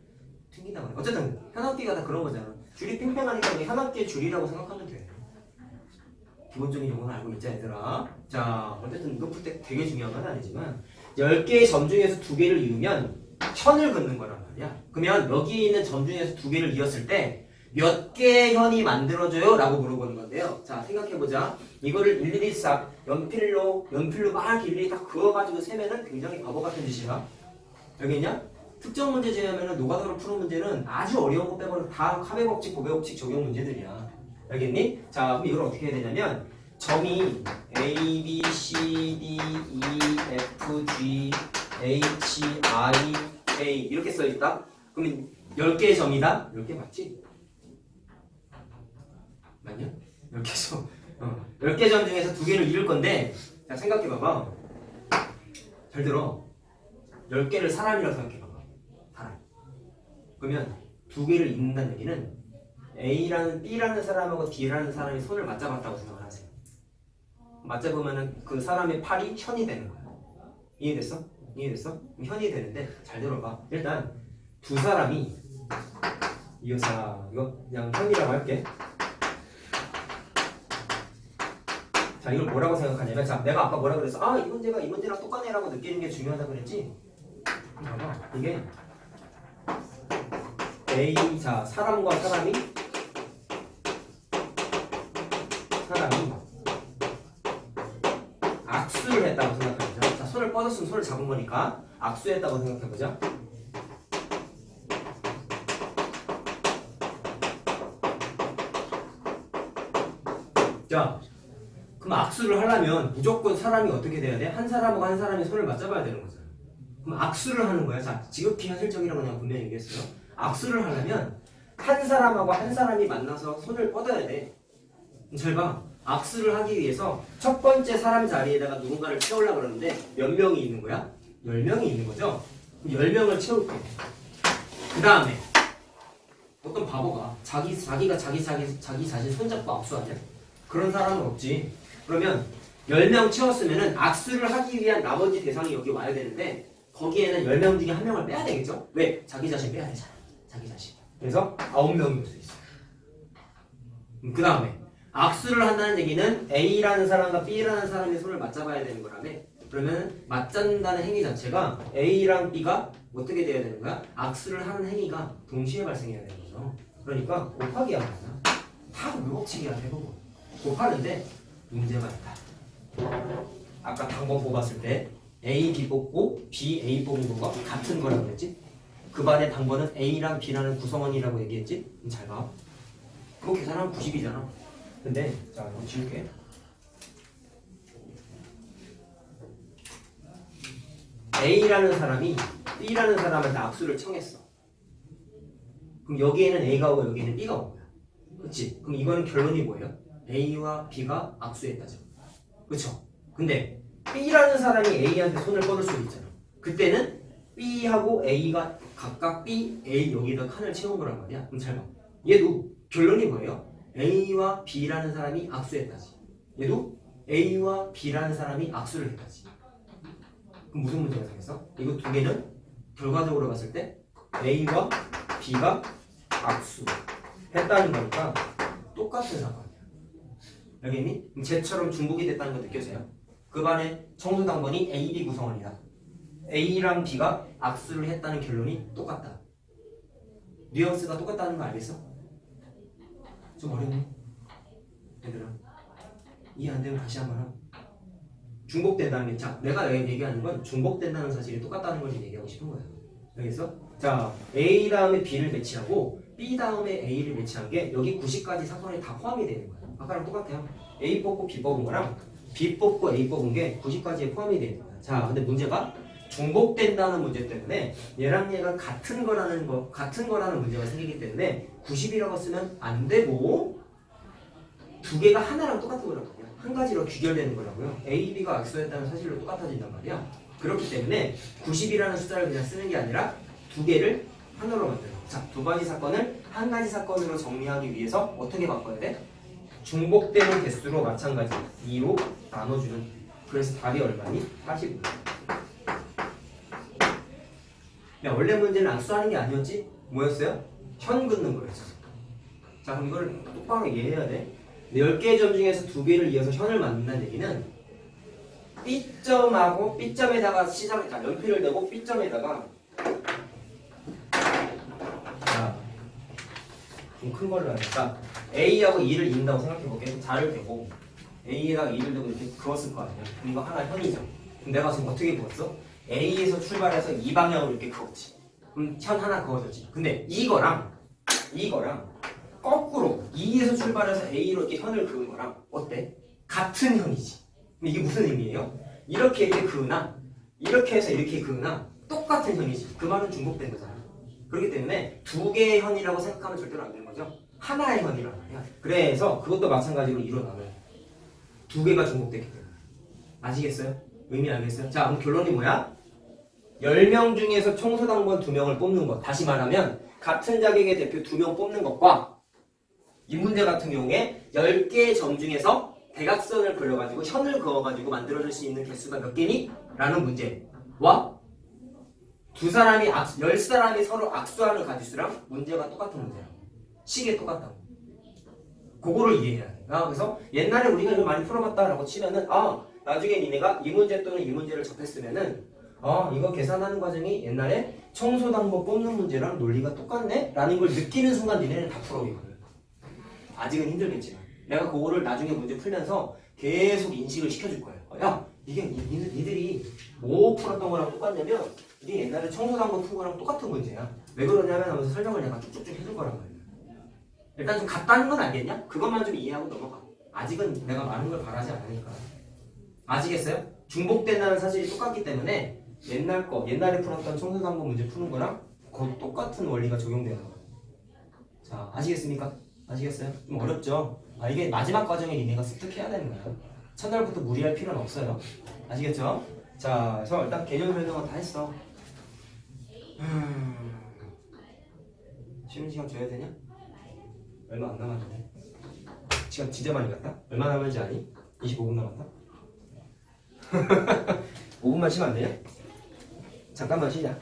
튕긴다고 그래. 어쨌든 현악계가 다 그런 거잖아. 줄이 팽팽하니까 현악계 줄이라고 생각하면 돼. 기본적인 용어는 알고 있자 얘들아. 자, 어쨌든 이거 풀 때 되게 중요한 건 아니지만 10개의 점 중에서 2개를 이으면 현을 긋는 거란 말이야. 그러면 여기 있는 점 중에서 2개를 이었을 때 몇 개의 현이 만들어져요? 라고 물어보는 건데요. 자, 생각해보자. 이거를 일일이 싹 연필로 막 일일이 다 그어가지고 세면은 굉장히 바보 같은 짓이야. 알겠냐? 특정 문제 제하면은 노가다로 푸는 문제는 아주 어려운 거 빼고는 다 카베 법칙, 고베 법칙 적용 문제들이야. 알겠니? 자, 그럼 이걸 어떻게 해야 되냐면 점이 A, B, C, D, E, F, G, H, I, A 이렇게 써있다? 그러면 10개의 점이다? 10개 맞지? 맞냐? 10개 점. 10개 점 중에서 2개를 이을 건데 자, 생각해봐봐. 잘 들어. 10개를 사람이라고 생각해봐봐. 사람. 그러면 2개를 잇는다는 얘기는 A라는 B라는 사람하고 D라는 사람이 손을 맞잡았다고 생각을 하세요. 맞잡으면은 그 사람의 팔이 현이 되는 거야. 이해됐어? 이해됐어? 현이 되는데 잘 들어봐. 일단 두 사람이 이거 그냥 현이라고 할게. 자, 이걸 뭐라고 생각하냐면 자, 내가 아까 뭐라 그랬어? 아, 이 문제가 이 문제랑 똑같네라고 느끼는 게 중요하다 그랬지? 봐봐. 이게 A, 자, 사람과 사람이 악수를 했다고 생각해보자. 자, 손을 뻗었으면 손을 잡은 거니까 악수했다고 생각해보자. 자, 그럼 악수를 하려면 무조건 사람이 어떻게 돼야 돼? 한 사람하고 한 사람이 손을 맞잡아야 되는 거잖아. 그럼 악수를 하는 거야. 자, 지극히 현실적이라고 내가 분명히 얘기했어요. 악수를 하려면 한 사람하고 한 사람이 만나서 손을 뻗어야 돼. 잘 봐. 악수를 하기 위해서 첫 번째 사람 자리에다가 누군가를 채우려고 그러는데 몇 명이 있는 거야? 10명이 있는 거죠? 10명을 채울게. 그 다음에 어떤 바보가 자기가 자기 자신 손잡고 악수하냐? 그런 사람은 없지. 그러면 10명 채웠으면은 악수를 하기 위한 나머지 대상이 여기 와야 되는데 거기에는 10명 중에 한 명을 빼야 되겠죠? 왜? 자기 자신 빼야 되잖아. 자기 자신. 그래서 9명이 올 수 있어. 그 다음에 악수를 한다는 얘기는 A라는 사람과 B라는 사람의 손을 맞잡아야 되는 거라며. 그러면 맞잡는다는 행위 자체가 A랑 B가 어떻게 돼야 되는 거야? 악수를 하는 행위가 동시에 발생해야 되는 거죠. 그러니까 곱하기 하는 거야. 다 물법칙이야 대부분. 곱하는데 문제가 있다. 아까 단번 뽑았을 때 A, B 뽑고 B, A 뽑은 거가 같은 거라고 그랬지? 그 반의 단번은 A랑 B라는 구성원이라고 얘기했지? 잘 봐. 그거 계산하면 90이잖아. 근데 자, 이거 지울게. A라는 사람이 B라는 사람한테 악수를 청했어. 그럼 여기에는 A가 오고 여기에는 B가 온 거야. 그치? 그럼 이거는 결론이 뭐예요? A와 B가 악수했다죠. 그쵸? 근데 B라는 사람이 A한테 손을 뻗을 수도 있잖아. 그때는 B하고 A가 각각 B, A 여기다 칸을 채운 거란 말이야. 그럼 잘 봐. 얘도 결론이 뭐예요? A와 B라는 사람이 악수했다지. 얘도 A와 B라는 사람이 악수를 했다지. 그럼 무슨 문제가 생겼어? 이거 두 개는 결과적으로 봤을 때 A와 B가 악수했다는 거니까 똑같은 사건이야. 알겠니? 그럼 쟤처럼 중복이 됐다는 거 느껴져요? 그 반의 청소당번이 A, B 구성원이다. A랑 B가 악수를 했다는 결론이 똑같다. 뉘앙스가 똑같다는 거 알겠어? 좀 어렵니? 얘들아 이해 안 되면 다시 한번 하고. 중복된다는 게, 자, 내가 얘기하는 건 중복된다는 사실이 똑같다는 걸 얘기하고 싶은 거야. 알겠어? 자, A 다음에 B를 매치하고 B 다음에 A를 매치한 게 여기 90까지 사건에 다 포함이 되는 거야. 아까랑 똑같아요. A 뽑고 B 뽑은 거랑 B 뽑고 A 뽑은 게 90까지에 포함이 되는 거야. 자, 근데 문제가 중복된다는 문제 때문에 얘랑 얘가 같은 거라는 문제가 생기기 때문에 90이라고 쓰면 안 되고 두 개가 하나랑 똑같은 거라고요. 한 가지로 귀결되는 거라고요. A, B가 악수했다는 사실로 똑같아진단 말이야. 그렇기 때문에 90이라는 숫자를 그냥 쓰는 게 아니라 두 개를 하나로 만들어. 자, 두 가지 사건을 한 가지 사건으로 정리하기 위해서 어떻게 바꿔야 돼? 중복되는 개수로 마찬가지 2로 나눠주는. 그래서 답이 얼마니? 45. 야, 원래 문제는 악수하는 게 아니었지? 뭐였어요? 현 긋는 거였어. 자, 그럼 이걸 똑바로 이해해야 돼. 10개의 점 중에서 2개를 이어서 현을 만든다는 얘기는 B점하고 B점에다가 자, 연필을 대고 B점에다가 자, 좀 큰 걸로 하니까 A하고 2를 잇는다고 생각해볼게. 자를 대고 A에다가 2를 대고 이렇게 그었을 거 아니야. 그럼 이거 하나 현이죠. 그럼 내가 지금 어떻게 그었어? A에서 출발해서 이 방향으로 이렇게 그었지. 그럼 현 하나 그어졌지. 근데 이거랑 거꾸로 2에서 출발해서 A로 이렇게 현을 그은 거랑 어때? 같은 현이지. 근데 이게 무슨 의미예요? 이렇게 그으나 이렇게 해서 이렇게 그으나 똑같은 현이지. 그 말은 중복된 거잖아. 그렇기 때문에 두 개의 현이라고 생각하면 절대로 안 되는 거죠. 하나의 현이란 말이야. 그래서 그것도 마찬가지로 일어나면 두 개가 중복됐기 때문에. 아시겠어요? 의미 알겠어요? 자, 그럼 결론이 뭐야? 10명 중에서 청소당번 2명을 뽑는 것. 다시 말하면 같은 자격의 대표 2명 뽑는 것과 이 문제 같은 경우에 10개의 점 중에서 대각선을 그려가지고 현을 그어가지고 만들어줄 수 있는 개수가 몇 개니? 라는 문제와 10사람이 서로 악수하는 가지수랑 문제가 똑같은 문제야. 식이 똑같다고. 그거를 이해해야 돼. 그래서 옛날에 우리가 이거 많이 풀어봤다라고 치면은 나중에 니네가 이 문제 또는 이 문제를 접했으면은 이거 계산하는 과정이 옛날에 청소당번 뽑는 문제랑 논리가 똑같네? 라는 걸 느끼는 순간 니네는 다 풀어오거든. 아직은 힘들겠지만 내가 그거를 나중에 문제 풀면서 계속 인식을 시켜줄 거예요. 야, 이게 니들이 뭐 풀었던 거랑 똑같냐면 이게 옛날에 청소당번 푼 거랑 똑같은 문제야. 왜 그러냐면 하면서 설명을 내가 쭉쭉쭉 해줄 거란 말이야. 일단 좀 같다는 건 알겠냐? 그것만 좀 이해하고 넘어가. 아직은 내가 많은 걸 바라지 않으니까. 아시겠어요? 중복된다는 사실이 똑같기 때문에 옛날에 풀었던 청소당번 문제 푸는 거랑 똑같은 원리가 적용되는 거예요. 자, 아시겠습니까? 아시겠어요? 좀 어렵죠? 이게 마지막 과정에 니네가 습득해야 되는 거예요. 첫날부터 무리할 필요는 없어요. 아시겠죠? 자, 그래서 일단 개념 설명은 다 했어. 쉬는 시간 줘야 되냐? 얼마 안 남았네. 시간 진짜 많이 갔다? 얼마 남았는지 아니? 25분 남았다? 5분만 쉬면 안 되냐? 잠깐만 쉬자.